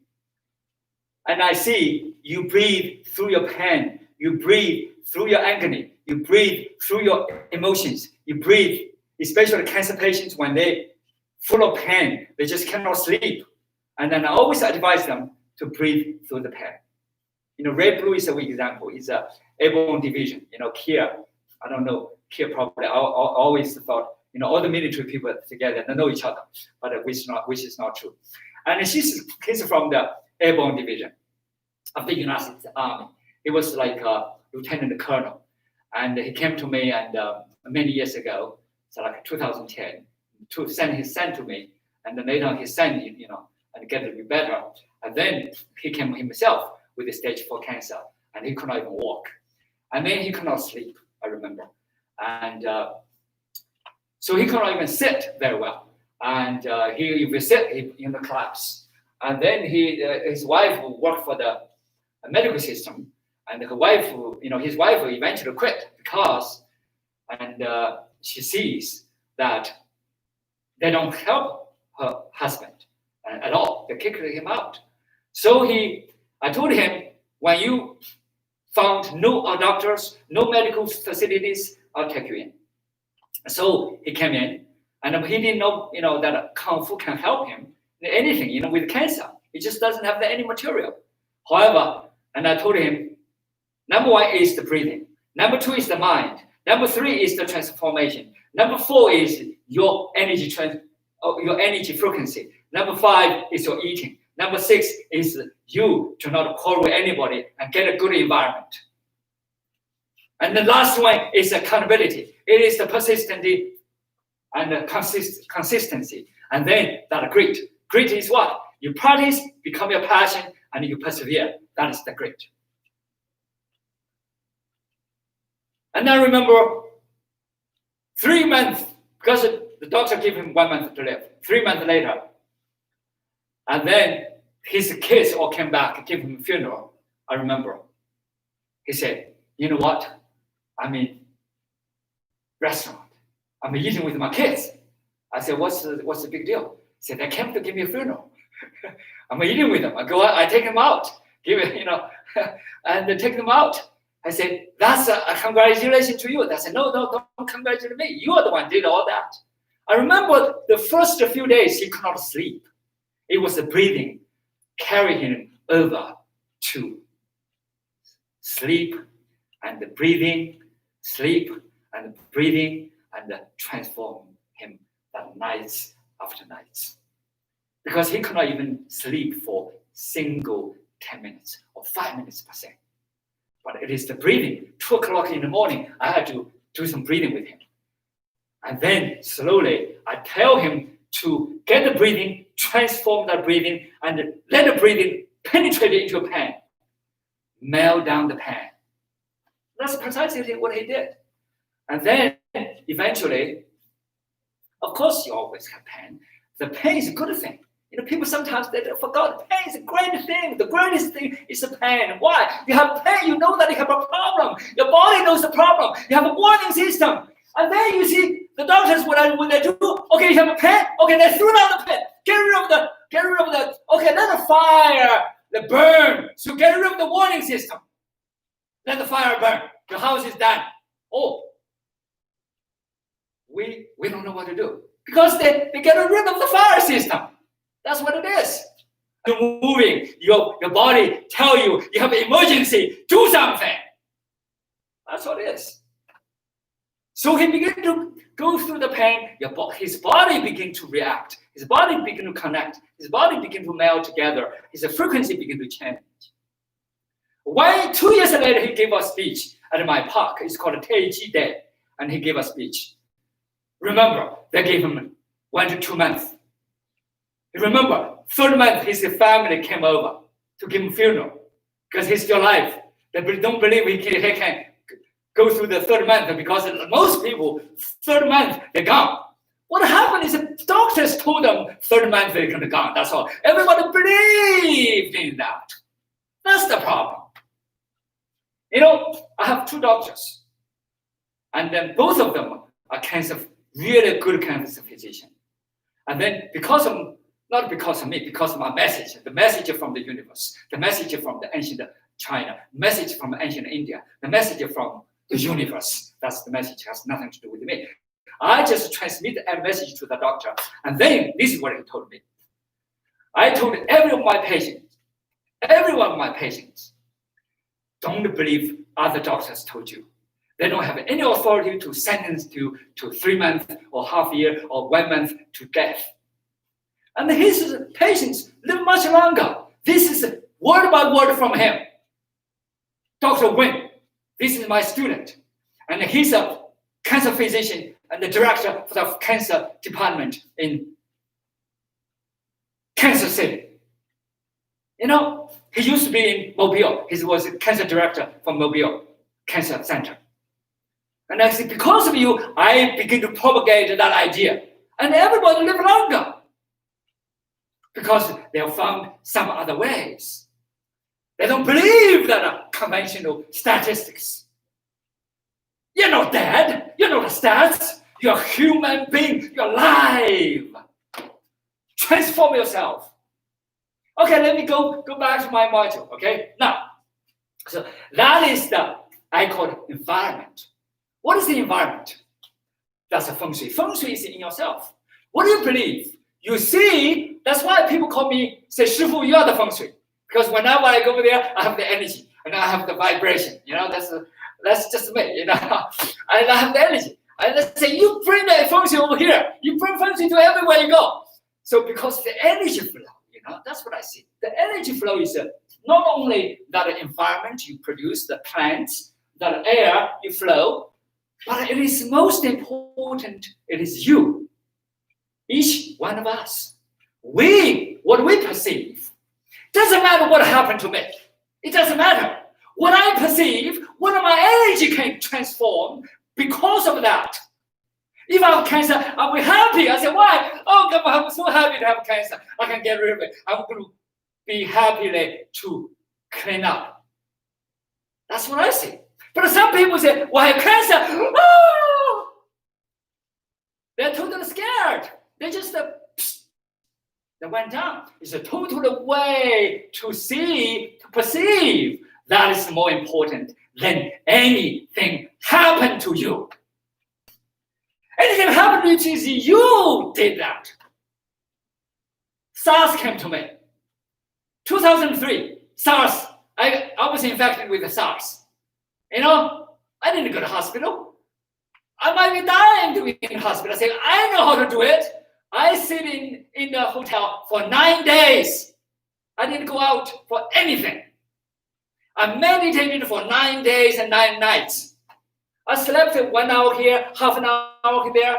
and I see you breathe through your pain, you breathe through your agony, you breathe through your emotions, you breathe, especially cancer patients when they full of pain, they just cannot sleep. And then I always advise them to breathe through the pain. Red blue is a weak example. It's a airborne division. Kia, I don't know, Kia probably. I always thought, all the military people together, they know each other, but which is not true. And she's from the airborne division of the United States Army. He was like a lieutenant colonel, and he came to me and many years ago, so like 2010, to send his son to me, and then later his son, and get to be better. And then he came himself with the stage 4 cancer, and he could not even walk, and then he could not sleep. I remember, and so he could not even sit very well. and he visit in the class. And then his wife worked for the medical system, and her wife, his wife eventually quit because, and she sees that they don't help her husband at all. They kicked him out. So I told him, when you found no doctors, no medical facilities, I'll take you in. So he came in, and he didn't know, that Kung Fu can help him in anything, with cancer. He just doesn't have any material. However, and I told him, number 1 is the breathing. Number 2 is the mind. Number 3 is the transformation. Number 4 is your energy frequency. Number 5 is your eating. Number 6 is you to not quarrel with anybody and get a good environment. And the last one is accountability. It is the persistency and the consistency. And then that grit. Grit is what? You practice, become your passion, and you persevere. That is the grit. And I remember 3 months, because the doctor gave him 1 month to live. 3 months later, and then his kids all came back, gave him a funeral. I remember. He said, you know what? I'm in restaurant. I'm eating with my kids. I said, what's the big deal? He said, they came to give me a funeral. I'm eating with them. I take them out, give it, and they take them out. I said, that's a congratulations to you. They said, no, don't congratulate me. You are the one who did all that. I remember the first few days he could not sleep. It was the breathing carrying him over to sleep and the breathing, sleep and breathing, and transform him that nights after nights. Because he could not even sleep for single 10 minutes or 5 minutes per second. But it is the breathing. 2 o'clock in the morning, I had to do some breathing with him. And then slowly, I tell him to get the breathing, transform that breathing, and let the breathing penetrate into a pan. Melt down the pan. That's precisely what he did. And then eventually, of course, you always have pain. The pain is a good thing. People sometimes they forgot pain is a great thing. The greatest thing is the pain. Why? You have pain, you know that you have a problem. Your body knows the problem. You have a warning system. And then you see the doctors, when they do, okay, you have a pain, okay, they threw down the pain. Get rid of the, okay, let the fire, the burn. So get rid of the warning system. Let the fire burn. Your house is done. Oh, we don't know what to do. Because they get rid of the fire system. That's what it is. You're moving, your body tell you have an emergency, do something. That's what it is. So he began to go through the pain. His body began to react. His body began to connect. His body began to meld together. His frequency began to change. 2 years later, he gave a speech at my park. It's called a Tai Chi Day. And he gave a speech. Remember, they gave him 1 to 2 months. Remember, 3rd month, his family came over to give him a funeral because he's still alive. They don't believe he can go through the 3rd month because most people, 3rd month, they're gone. What happened is the doctors told them 3rd month they're going to gone. That's all. Everybody believed in that. That's the problem. I have 2 doctors, and then both of them are really good cancer physicians. And then not because of me, because of my message, the message from the universe, the message from the ancient China, message from ancient India, the message from the universe. That's the message, has nothing to do with me. I just transmit a message to the doctor. And then this is what he told me. I told every one of my patients, don't believe other doctors told you. They don't have any authority to sentence you to 3 months or half a year or 1 month to death. And his patients live much longer. This is word by word from him. Dr. Wen, this is my student. And he's a cancer physician and the director for the cancer department in Kansas City. He used to be in Mobile. He was a cancer director for Mobile Cancer Center. And I said, because of you, I begin to propagate that idea. And everybody live longer because they have found some other ways. They don't believe that conventional statistics. You're not dead. You're not stats. You're a human being. You're alive. Transform yourself. Okay, let me go back to my module. Okay, now, so that is I call it environment. What is the environment? That's a feng shui. Feng shui is in yourself. What do you believe? You see, that's why people call me, say, 师傅, you are the feng shui. Because whenever I go over there, I have the energy and I have the vibration. That's just me, And I have the energy. And let's say, you bring the feng shui over here. You bring feng shui to everywhere you go. So because the energy flow, that's what I see. The energy flow is not only that environment you produce, the plants, the air you flow, but it is most important, it is you. Each one of us. What we perceive. Doesn't matter what happened to me. It doesn't matter. What I perceive, what my energy can transform because of that. If I have cancer, I'll be happy. I say, why? Oh, God, I'm so happy to have cancer. I can get rid of it. I'm going to be happy to clean up. That's what I see. But some people say, well, I have cancer. Oh! They're totally scared. They just they went down. It's a total way to see, to perceive. That is more important than anything happened to you. Anything happened to you is you did that. SARS came to me. 2003, SARS. I was infected with the SARS. I didn't go to hospital. I might be dying to be in hospital. I say, I know how to do it. I sit in the hotel for 9 days. I didn't go out for anything. I meditated for 9 days and 9 nights. I slept 1 hour here, half an hour there.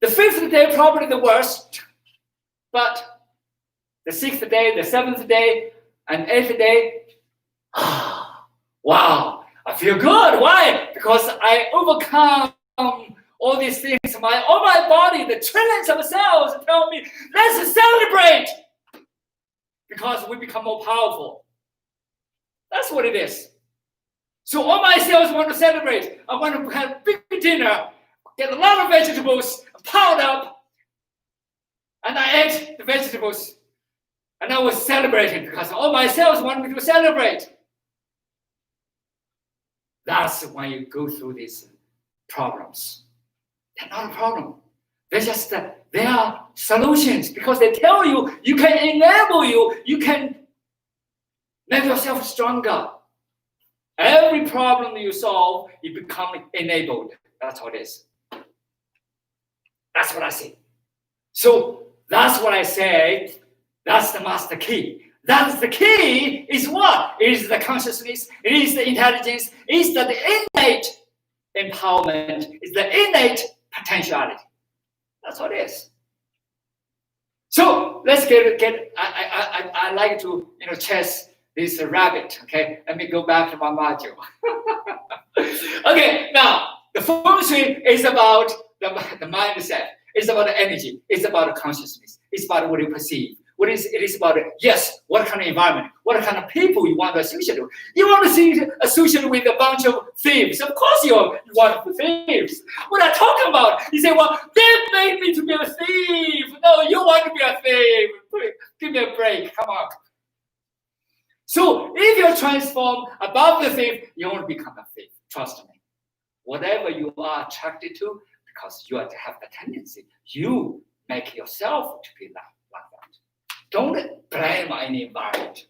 The 5th day, probably the worst. But the 6th day, the 7th day, and 8th day, wow, I feel good. Why? Because I overcome all these things. All my body, the trillions of cells tell me, let's celebrate. Because we become more powerful. That's what it is. So all my cells want to celebrate. I want to have big dinner, get a lot of vegetables, piled up, and I ate the vegetables. And I was celebrating because all my cells want me to celebrate. That's when you go through these problems. They're not a problem. They're just, they are solutions because they tell you, you can enable you can make yourself stronger. Every problem you solve, you become enabled. That's how it is. That's what I see. So that's what I say. That's the master key. That's the key is what? It is the consciousness. It is the intelligence. It is the innate empowerment. It's the innate potentiality. That's what it is. So let's get. I like to chase this rabbit. Okay, let me go back to my module. Okay, now the feng shui is about the mindset. It's about the energy. It's about the consciousness. It's about what you perceive. It is about, yes, what kind of environment, what kind of people you want to associate with. You want to associate with a bunch of thieves. Of course you want thieves. What I'm talking about, you say, well, they made me to be a thief. No, you want to be a thief. Please, give me a break. Come on. So if you're transformed above the thief, you won't become a thief. Trust me. Whatever you are attracted to, because you have the tendency, you make yourself to be like that. Don't blame any environment.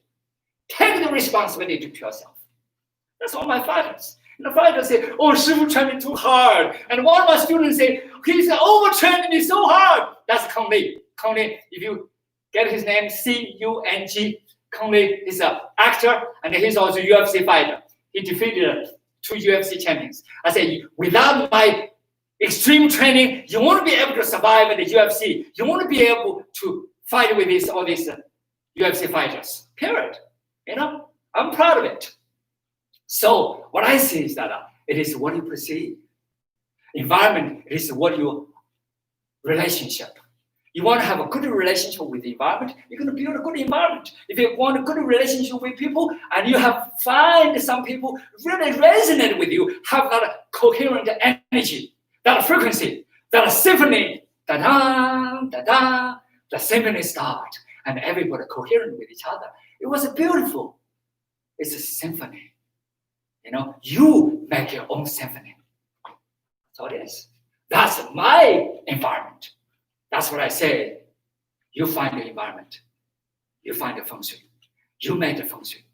Take the responsibility to yourself. That's all my fighters. And the fighters say, oh, Shifu trained me too hard. And one of my students say, he's overtraining me so hard. That's Kong Li. Kong Li, if you get his name, C-U-N-G, Kong Li is an actor, and he's also a UFC fighter. He defeated 2 UFC champions. I say, without my extreme training, you won't be able to survive in the UFC. You won't be able to fight with all these UFC fighters. Period. I'm proud of it. So what I see is that it is what you perceive. Environment, it is what you relationship. You want to have a good relationship with the environment, you're going to build a good environment. If you want a good relationship with people, and you find some people really resonate with you, have that coherent energy, that frequency, that symphony, da-da, da-da, the symphony start, and everybody coherent with each other. It was beautiful. It's a symphony. You make your own symphony. That's all it is. That's my environment. That's what I say. You find your environment. You find the feng shui. You make the feng shui.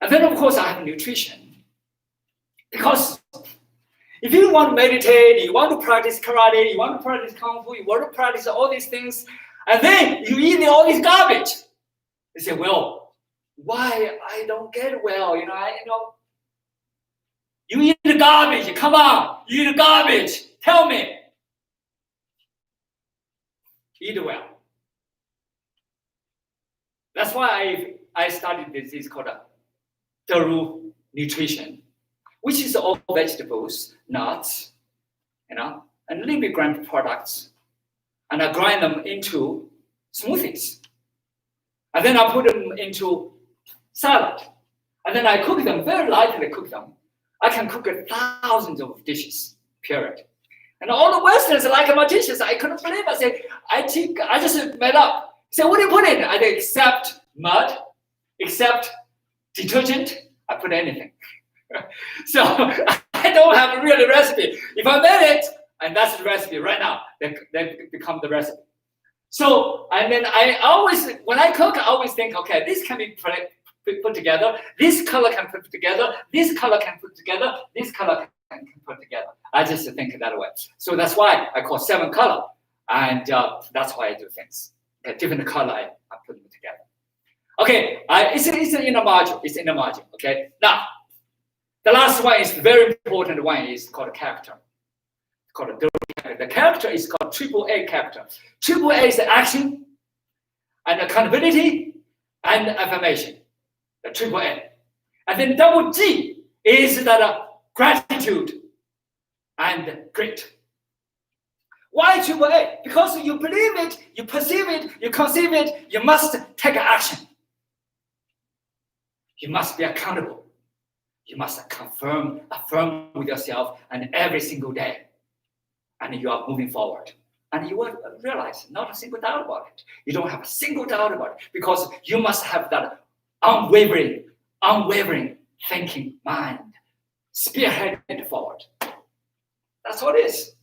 And then, of course, I have nutrition. Because if you want to meditate, you want to practice karate, you want to practice kung fu, you want to practice all these things, and then you eat all this garbage. You say, well, why I don't get well? You eat the garbage. Come on, you eat the garbage. Tell me. Eat well. That's why I started this disease called Daru nutrition, which is all vegetables, nuts, and living grain products, and I grind them into smoothies, and then I put them into salad, and then I cook them very lightly. Cook them. I can cook thousands of dishes. Period. And all the Westerners like my dishes. I couldn't believe it. I said, I just made up. I said, what do you put in? I said, except mud, except detergent, I put anything. So I don't have a real recipe. If I made it, and that's the recipe right now, they become the recipe. So, and then when I cook, I always think, okay, this can be put together. This color can put together. This color can put together. This color can put together. I just think that way. So that's why I call 7 color. And that's why I do things. A different color, I put them together. Okay, it's in a module. It's in a module. Okay, now the last one is very important. One is called character. It's called the character is called AAA character. AAA is the action and accountability and affirmation. The AAA, and then double G is that gratitude and grit. Why AAA? Because you believe it, you perceive it, you conceive it, you must take action. You must be accountable. You must affirm with yourself and every single day. And you are moving forward. And you will realize not a single doubt about it. You don't have a single doubt about it because you must have that unwavering thinking mind, spearheaded forward. That's what it is.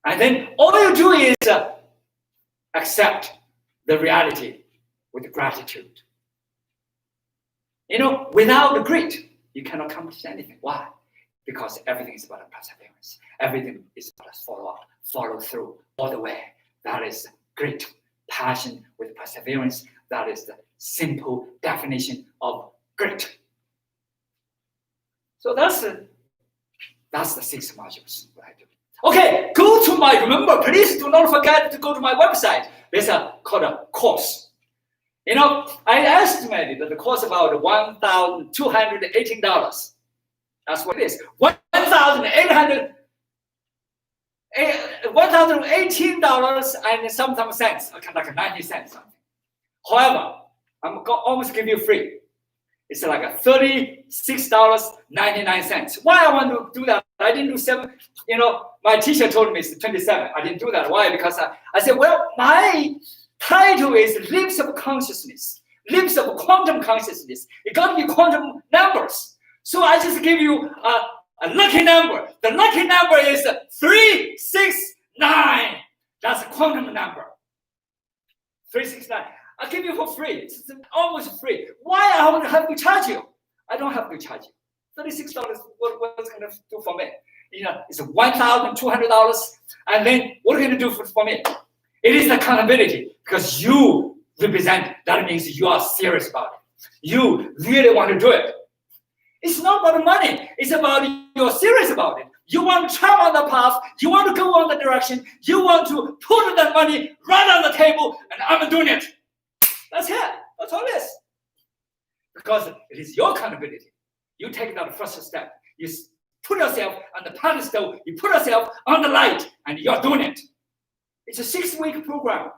And then all you do is accept the reality with gratitude. Without the grit, you cannot accomplish anything. Why? Because everything is about perseverance. Everything is about follow through all the way. That is grit, passion with perseverance. That is the simple definition of grit. So that's the 6 modules that I do. Okay, remember, please do not forget to go to my website. There's called a course. I estimated that the course about $1,218. That's what it is. $1,018 and some cents, like 90 cents something. However, I'm almost give you free. It's like $36.99. Why I want to do that? I didn't do 7. My teacher told me it's 27. I didn't do that. Why? Because I said, well, my title is Lips of Consciousness, Lips of Quantum Consciousness. It got to be quantum numbers. So I just give you a lucky number. The lucky number is 369. That's a quantum number. 369. I'll give you for free. It's almost free. Why I would have to charge you? I don't have to charge you. $36. What's going to do for me? It's $1,200. And then what are you going to do for me? It is accountability because you represent. That means you are serious about it. You really want to do it. It's not about the money. It's about you're serious about it. You want to travel on the path. You want to go on the direction. You want to put that money right on the table, and I'm doing it. That's it. That's all it is. Because it is your accountability. You take that first step. You put yourself on the pedestal, you put yourself on the light, and you're doing it. It's a 6-week program.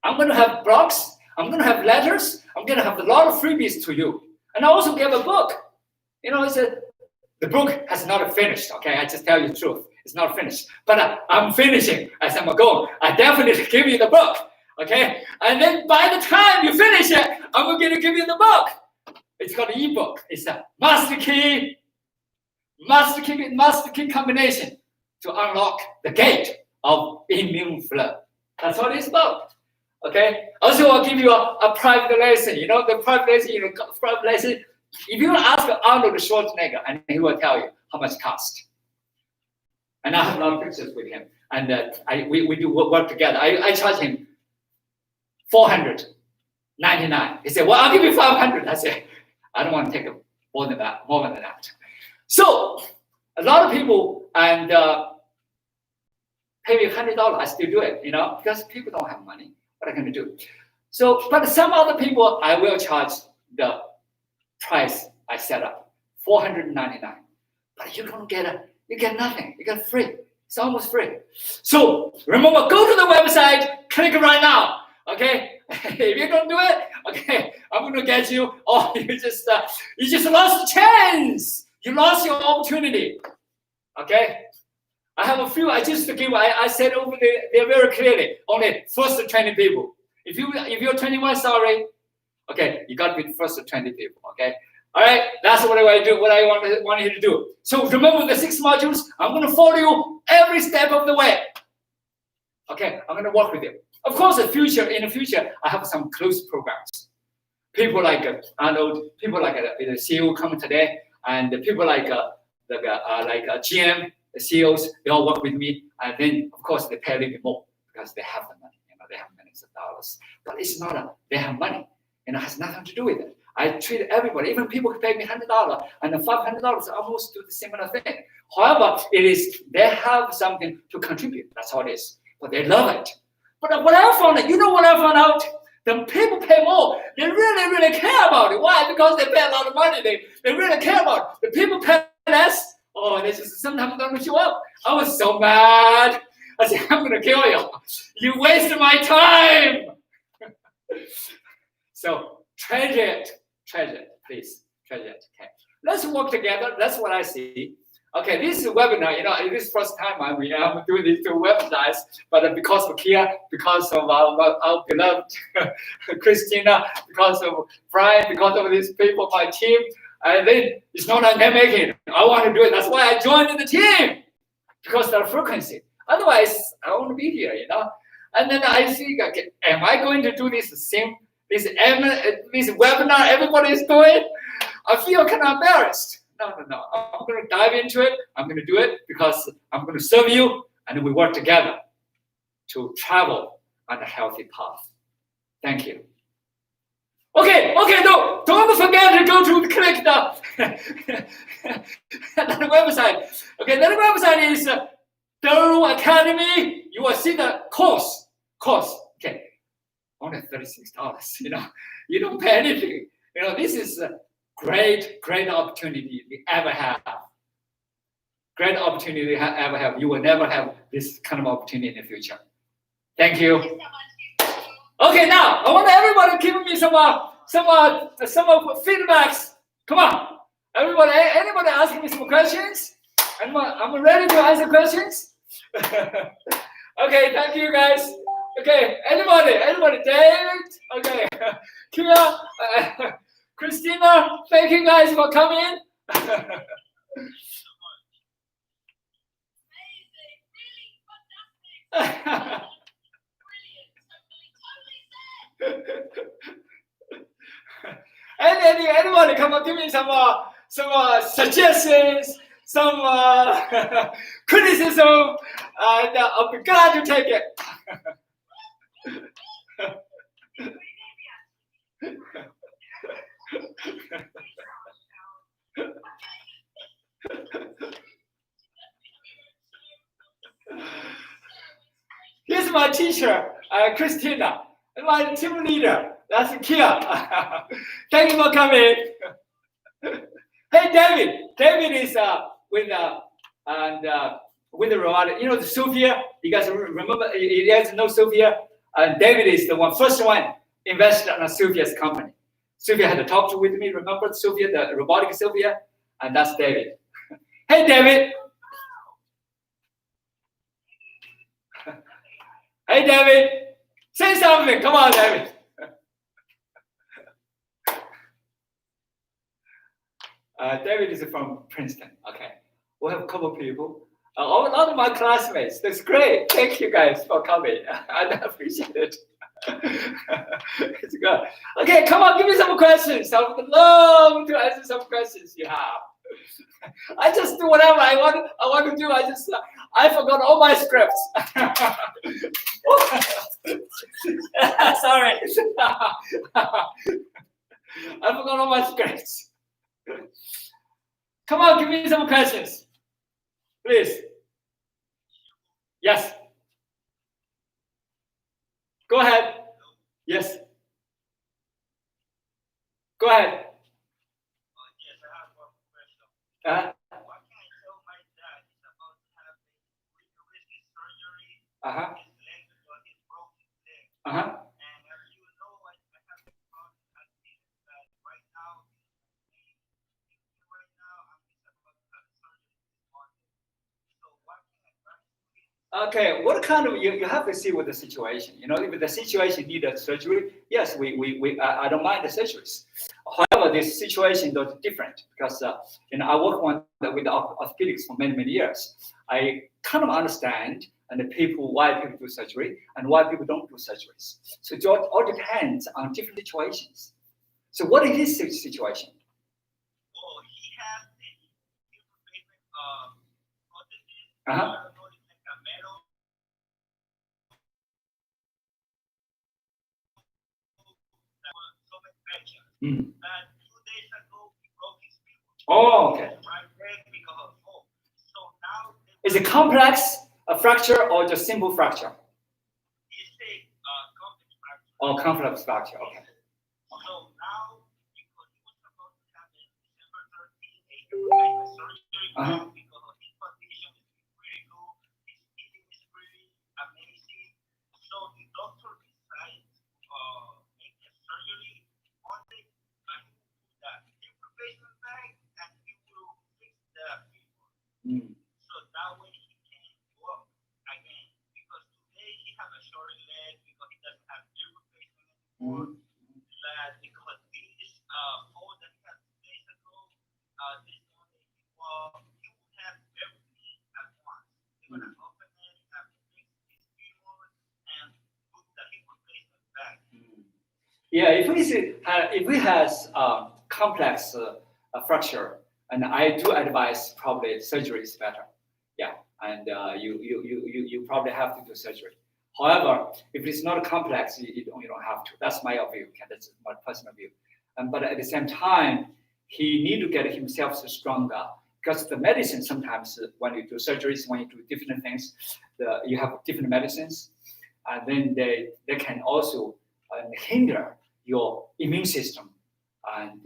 I'm going to have blogs, I'm going to have letters, I'm going to have a lot of freebies to you. And I also give a book. You know, the book has not finished, okay? I just tell you the truth. It's not finished. But I'm finishing as I'm going. I definitely give you the book, okay? And then by the time you finish it, I'm going to give you the book. It's called an ebook. It's a Master Key Combination to unlock the gate of immune flow. That's what it's about. Okay. Also, I'll give you a private lesson. You know, the private lesson. If you ask Arnold Schwarzenegger, and he will tell you how much it cost. And I have a lot of pictures with him, and we do work together. I charge him $499. He said, "Well, I'll give you $500." I said, "I don't want to take more than that. So a lot of people and pay me $100. I still do it, you know, because people don't have money. What am I going to do? So, but some other people, I will charge the price I set up, $499. But you don't get you get nothing. You get free. It's almost free. So remember, go to the website, click right now. Okay. If you don't do it, okay, I'm going to get you. Oh, you just lost the chance. You lost your opportunity. Okay. I have a few. I just give. I said over there very clearly. Only first 20 people. If you're 21, sorry. Okay, you got to be the first 20 people. Okay. All right. That's what I want to do. What I want you to do. So remember the 6 modules. I'm going to follow you every step of the way. Okay. I'm going to work with you. Of course, in the future, I have some close programs. People like Arnold. People like the CEO coming today, and the people like GM. The CEOs, they all work with me, and then of course they pay a little bit more because they have the money. You know, they have millions of dollars. But it's not they have money. You know, it has nothing to do with it. I treat everybody, even people who pay me $100 and the $500 almost do the similar thing. However, it is they have something to contribute. That's all it is. But they love it. But what I found out, you know what I found out? The people pay more. They really, really care about it. Why? Because they pay a lot of money. They really care about it. The people pay less. Oh, they just sometimes don't show up. I was so mad. I said, I'm going to kill you. You wasted my time. So treasure it, please. Treasure it. Okay. Let's work together. That's what I see. Okay, this is a webinar. You know, this is the first time I'm doing these 2 webinars, but because of Kia, because of our beloved Christina, because of Brian, because of these people, my team, and then it's not I can make it. I want to do it. That's why I joined the team, because of the frequency. Otherwise, I won't be here, you know. And then I think, okay, am I going to do this webinar everybody is doing? I feel kind of embarrassed. No. I'm going to dive into it. I'm going to do it because I'm going to serve you, and we work together to travel on a healthy path. Thank you. Okay, no, don't forget to go to click the website. Okay, that website is Thorough Academy. You will see the course. Okay, only $36. You know, you don't pay anything. You know, this is a great opportunity we ever have. Great opportunity we ever have. You will never have this kind of opportunity in the future. Thank you. Okay, now I want everybody to give me some feedbacks. Come on, everybody. Anybody asking me some questions? I'm ready to answer questions. Okay, thank you guys. Okay, anybody, David. Okay, Kia, Christina. Thank you guys for coming. Anybody come on, give me some suggestions, some criticism, and I'll be glad to take it. Here's my teacher, Christina, and my team leader, that's Kia. Thank you for coming. Hey, David. David is with the robotic. You know, the Sophia. You guys remember? You guys know Sophia? David is the first one invested in Sophia's company. Sophia had a talk with me. Remember Sophia, the robotic Sophia, and that's David. Hey, David. Hey, David. Say something. Come on, David. David is from Princeton. Okay, we have a couple of people. A lot of my classmates. That's great. Thank you guys for coming. I appreciate it. It's good. Okay, come on, give me some questions. I would love to answer some questions you have. I just do whatever I want to do. I forgot all my scripts. Sorry. I forgot all my scripts. Come on, give me some questions. Please. Yes. Go ahead. Yes. Go ahead. Yes, I have one question. What can I tell my dad is about to have a risky surgery? His leg because he broke his leg. And as you know, I have a problem at this that right now, I'm just about to have surgery this Monday. So what can I advise him? Okay, what kind of you have to see with the situation. You know, if the situation needs a surgery, yes, I don't mind the surgeries. However, this situation is different because I work with orthopedics for many years. I kind of understand and why people do surgery and why people don't do surgeries. So it all depends on different situations. So what is his situation? Well, he has a hip replacement prosthesis. Uh-huh. I don't know, it's like a metal. That was so infection. But 2 days ago, he broke his femur. Oh, okay. Right leg because of fall. So now is it complex a fracture or just simple fracture? it's a complex fracture. Oh, complex fracture. Okay. So now, because he was supposed to have a December 13th a replacement surgery because his condition is pretty good, his healing is pretty amazing. So the doctor decided to make the surgery Monday, but he will put the hip replacement bag and he will fix the femur. So that way he can walk again. Because today he has a short leg because he doesn't have hip replacement anymore. Because this fall that he had 2 days ago, this Monday he will have everything at once. They're gonna open it and fix his femur and put the hip replacement back. Yeah, if he has complex fracture, and I do advise probably surgery is better. Yeah, and you probably have to do surgery. However, if it's not complex, you don't have to. That's my view. Okay? That's my personal view. But at the same time, he need to get himself stronger because the medicine sometimes when you do surgeries, when you do different things, you have different medicines, and then they can also hinder your immune system, and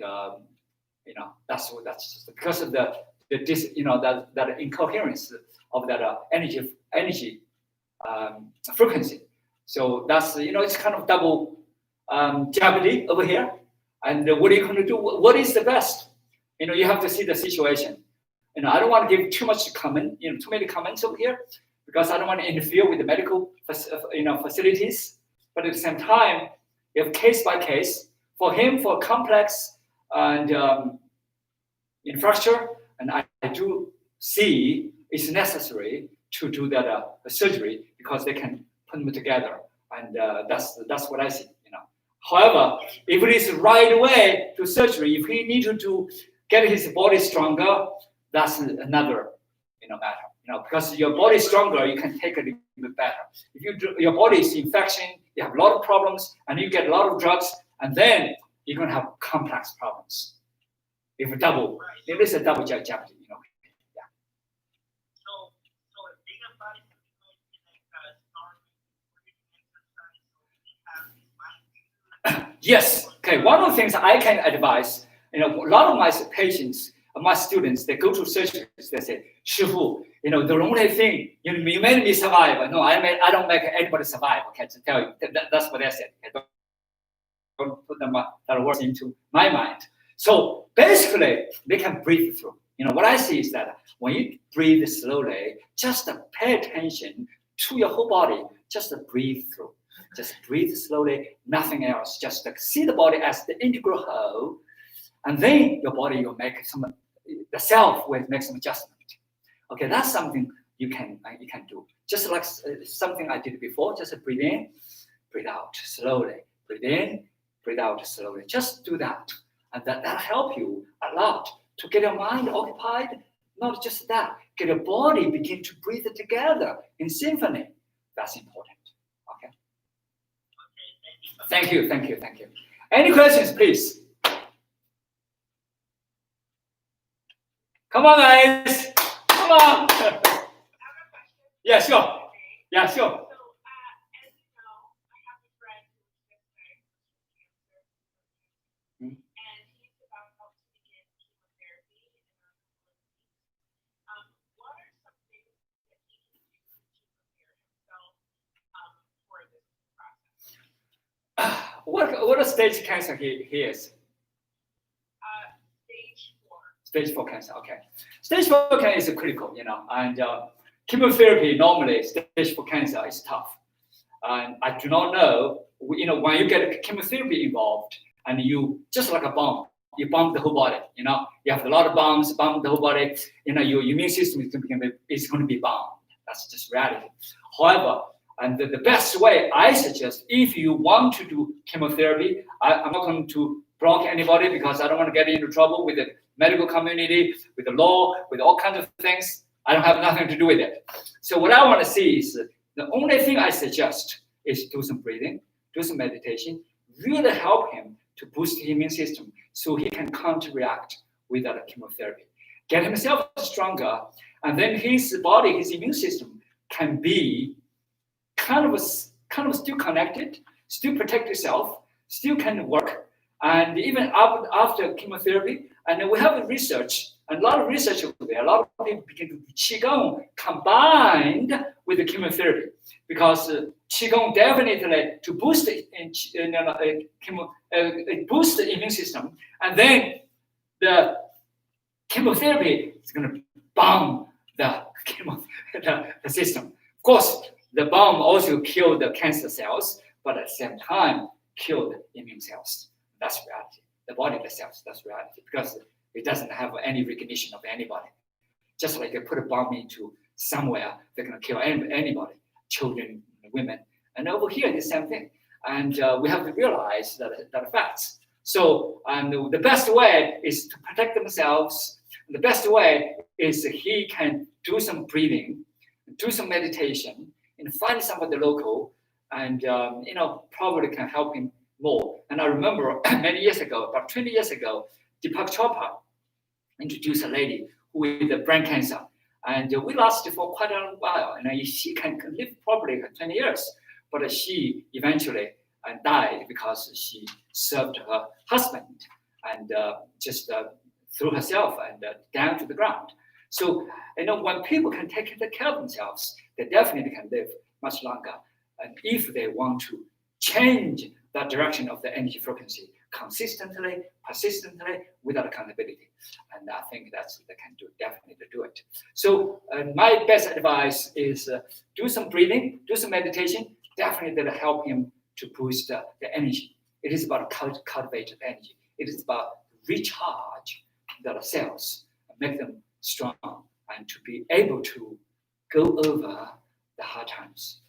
that's just because of that incoherence of that energy frequency. So that's it's kind of double jeopardy over here. And what are you going to do? What is the best? You have to see the situation. I don't want to give too much too many comments over here because I don't want to interfere with the medical facilities. But at the same time, you have case by case for him for complex and fracture, and I do see it's necessary to do that surgery because they can put them together, and that's what I see. However, if it is right away to surgery, if he needs to get his body stronger, that's another matter. Because your body is stronger, you can take it a little bit better. If your body is infection, you have a lot of problems, and you get a lot of drugs, and then you're going to have complex problems. It is a double jeopardy. Yeah. So a big advice might be like start with exercise so we can have his mind. Yes. Okay. One of the things I can advise, a lot of my patients my students, they go to surgery, they say, 师傅, the only thing, you made me survive. No, I don't make anybody survive, okay, to tell you. That's what I said. Okay? Don't put that words into my mind. So basically, they can breathe through. What I see is that when you breathe slowly, just pay attention to your whole body, just breathe through. Just breathe slowly, nothing else. Just see the body as the integral whole, and then your body will make the self will make some adjustment. Okay, that's something you can do. Just like something I did before, just breathe in, breathe out slowly. Breathe in, breathe out slowly. Just do that, and that'll help you a lot to get your mind occupied. Not just that, get your body begin to breathe together in symphony. That's important. Okay. Thank you. Any questions, please? Come on, guys. Come on. Yeah, sure. Yeah, sure. What stage cancer he is? Stage 4 cancer, okay. Stage 4 cancer is critical, and chemotherapy normally, stage 4 cancer is tough. And I do not know, when you get chemotherapy involved, and you, just like a bomb, you bomb the whole body, you have a lot of bombs, bomb the whole body, your immune system is going to be bombed. That's just reality. However, and the best way I suggest, if you want to do chemotherapy, I'm not going to block anybody because I don't want to get into trouble with the medical community, with the law, with all kinds of things. I don't have nothing to do with it. So what I want to see is the only thing I suggest is do some breathing, do some meditation, really help him to boost the immune system so he can counteract without chemotherapy. Get himself stronger, and then his body, his immune system can be kind of still connected, still protect itself, still can work, and even after chemotherapy. And we have research, a lot of research over there. A lot of people begin to do qigong combined with the chemotherapy, because qigong definitely to boost boost the immune system, and then the chemotherapy is going to bomb the system. Of course, the bomb also kill the cancer cells, but at the same time kill the immune cells. That's reality. The body, the cells, that's reality, because it doesn't have any recognition of anybody. Just like they put a bomb into somewhere, they're going to kill anybody, children, women. And over here, the same thing. And we have to realize that facts. So the best way is to protect themselves. The best way is he can do some breathing, do some meditation, and find somebody local, and probably can help him more. And I remember many years ago, about 20 years ago, Deepak Chopra introduced a lady with brain cancer, and we lasted for quite a while. And she can live probably 20 years, but she eventually died because she served her husband and just threw herself and down to the ground. So when people can take care of themselves, they definitely can live much longer. And if they want to change that direction of the energy frequency consistently, persistently, without accountability, and I think they can definitely do it. So my best advice is do some breathing, do some meditation. Definitely that'll help him to boost the energy. It is about cultivated energy. It is about recharge the cells, make them strong, and to be able to go over the hard times.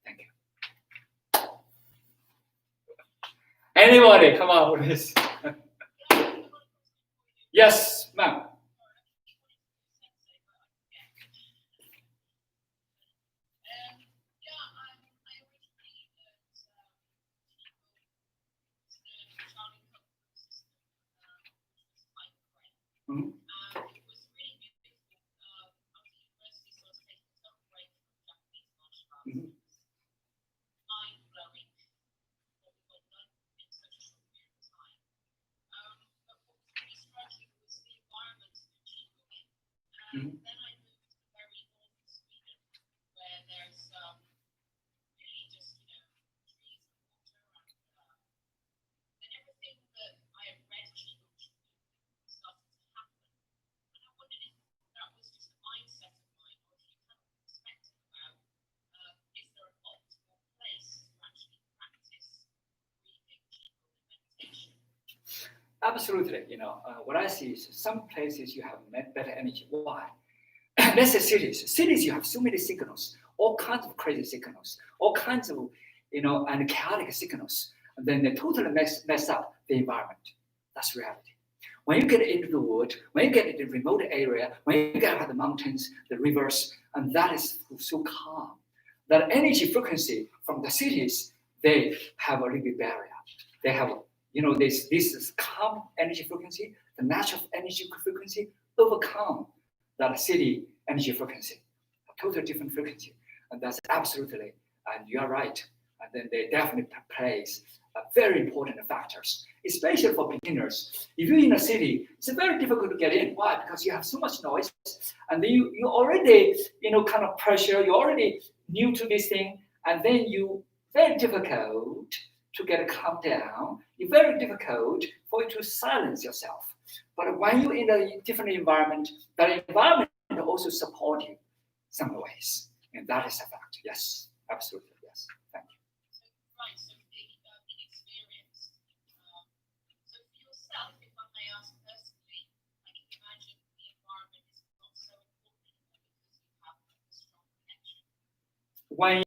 Thank you. Anybody, come on with this. Yes, ma'am. Mm-hmm. It was really beautiful. I was at university, so I was taking some break from Japanese martial arts. Mm-hmm. Mind-blowing what we got done in such a short period of time. But what was really striking was the environment And Mhm. then I moved to the very north of Sweden, where there's really just, trees and water and then everything that I had read Chico started to happen. And I wondered if that was just a mindset of mine, or if you have a perspective about is there an optimal place to actually practice breathing, Chico, and meditation? Absolutely. What I see is some places you have better energy. Why? Let's say cities. Cities, you have so many signals, all kinds of crazy signals, all kinds of, and chaotic signals. And then they totally mess up the environment. That's reality. When you get into the wood, when you get into the remote area, when you get out the mountains, the rivers, and that is so calm. That energy frequency from the cities, they have a little bit barrier. They have, this is calm energy frequency, the natural energy frequency overcome that city energy frequency, a totally different frequency. And that's absolutely, and you are right. And then they definitely plays very important factors, especially for beginners. If you're in a city, it's very difficult to get in. Why? Because you have so much noise, and then you already, kind of pressure. You're already new to this thing, and then you very difficult to get calm down. It's very difficult for you to silence yourself. But when you're in a different environment, that environment also support you some ways, and that is a fact. Yes, absolutely. Yes, thank you. Right, so the experience. So for yourself, if I may ask personally, I can imagine the environment is not so important because you have a strong connection. When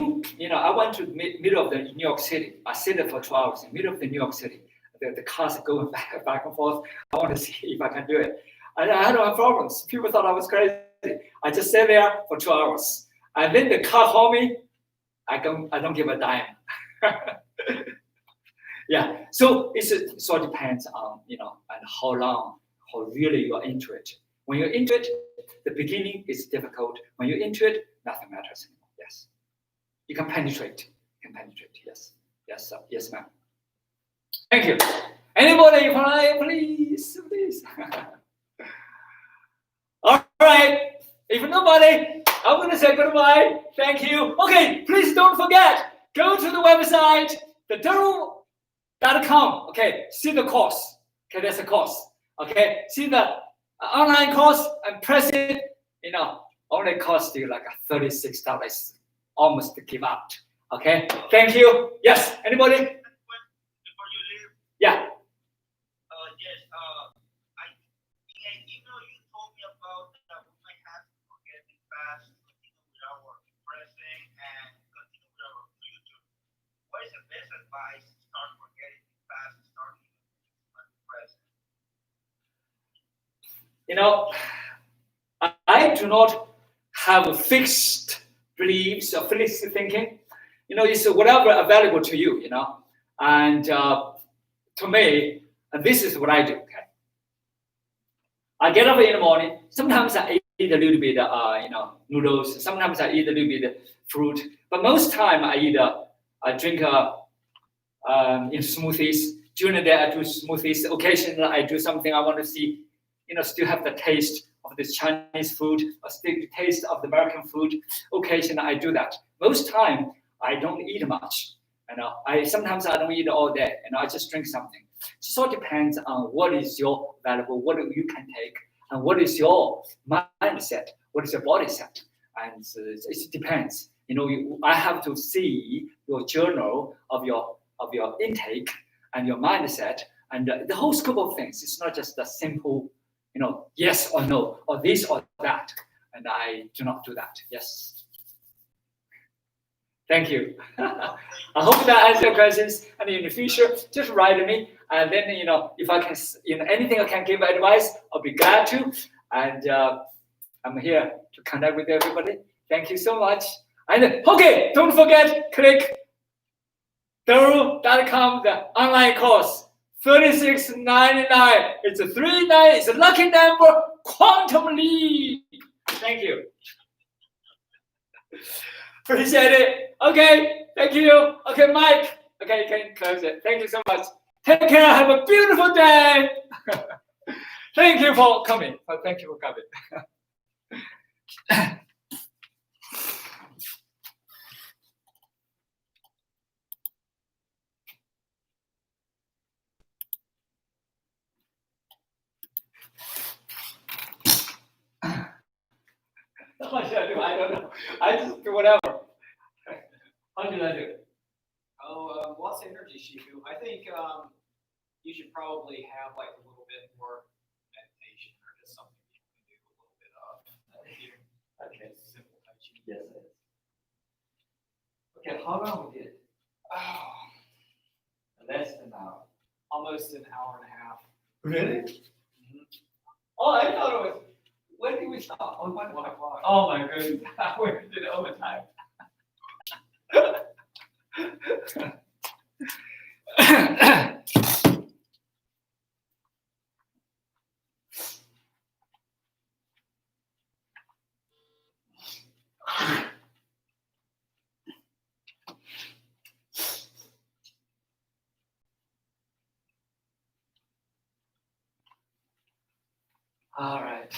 I went to the middle of the New York City. I stayed for 2 hours in the middle of the New York City. The cars are going back and forth. I want to see if I can do it. And I had no problems. People thought I was crazy. I just stayed there for 2 hours. And then the car called me. I don't give a dime. Yeah. So it sort of depends on, and how long, how really you're into it. When you're into it, the beginning is difficult. When you're into it, nothing matters anymore. Yes. You can penetrate. Yes. Yes, sir. Yes, ma'am. Thank you. Anybody, please. All right. If nobody, I'm going to say goodbye. Thank you. Okay, please don't forget. Go to the website, theduru.com. Okay, see the course. Okay, that's a course. Okay, see the online course and press it. Only cost you like $36. Almost to give out. Okay, thank you. Yes, anybody? Before you leave, Yeah. yes, in an email you told me about that we might have to forget the past, continue with our present, and continue with our future. What is the best advice to start forgetting the past and start living with the present? I do not have a fixed beliefs or fixed thinking. It's whatever available to you, And to me, this is what I do. Okay, I get up in the morning. Sometimes I eat a little bit, noodles. Sometimes I eat a little bit fruit. But most time I drink in smoothies. During the day I do smoothies. Occasionally I do something I want to see, still have the taste of this Chinese food, or still the taste of the American food. Occasionally I do that. Most time I don't eat much. Sometimes I don't eat all day, and I just drink something. So it depends on what is your valuable, what you can take, and what is your mindset, what is your body set, and it depends. I have to see your journal of your intake and your mindset and the whole scope of things. It's not just a simple, yes or no, or this or that. And I do not do that. Yes. Thank you. I hope that answers your questions. And in the future, just write me. And then, if I can, anything I can give advice, I'll be glad to. And I'm here to connect with everybody. Thank you so much. And okay, don't forget, click theduru.com, the online course. $36.99. It's a 39. It's a lucky number. Quantum leap. Thank you. Appreciate it. Okay. Thank you. Okay, Mike. Okay, you can close it. Thank you so much. Take care. Have a beautiful day. Thank you for coming. Thank you for coming. How should I do? I don't know. I just do whatever. How did I do it? Oh, lots of energy, Shifu. I think you should probably have like a little bit more meditation or just something you can do a little bit of. Okay. Simple Tai Chi. Yes. Okay, how long we did? Oh, Less than an hour. almost an hour and a half. Really? Mhm. Oh, I thought it was. When did we stop? Oh, 1 1 o'clock. Oh my goodness. We did overtime. All right.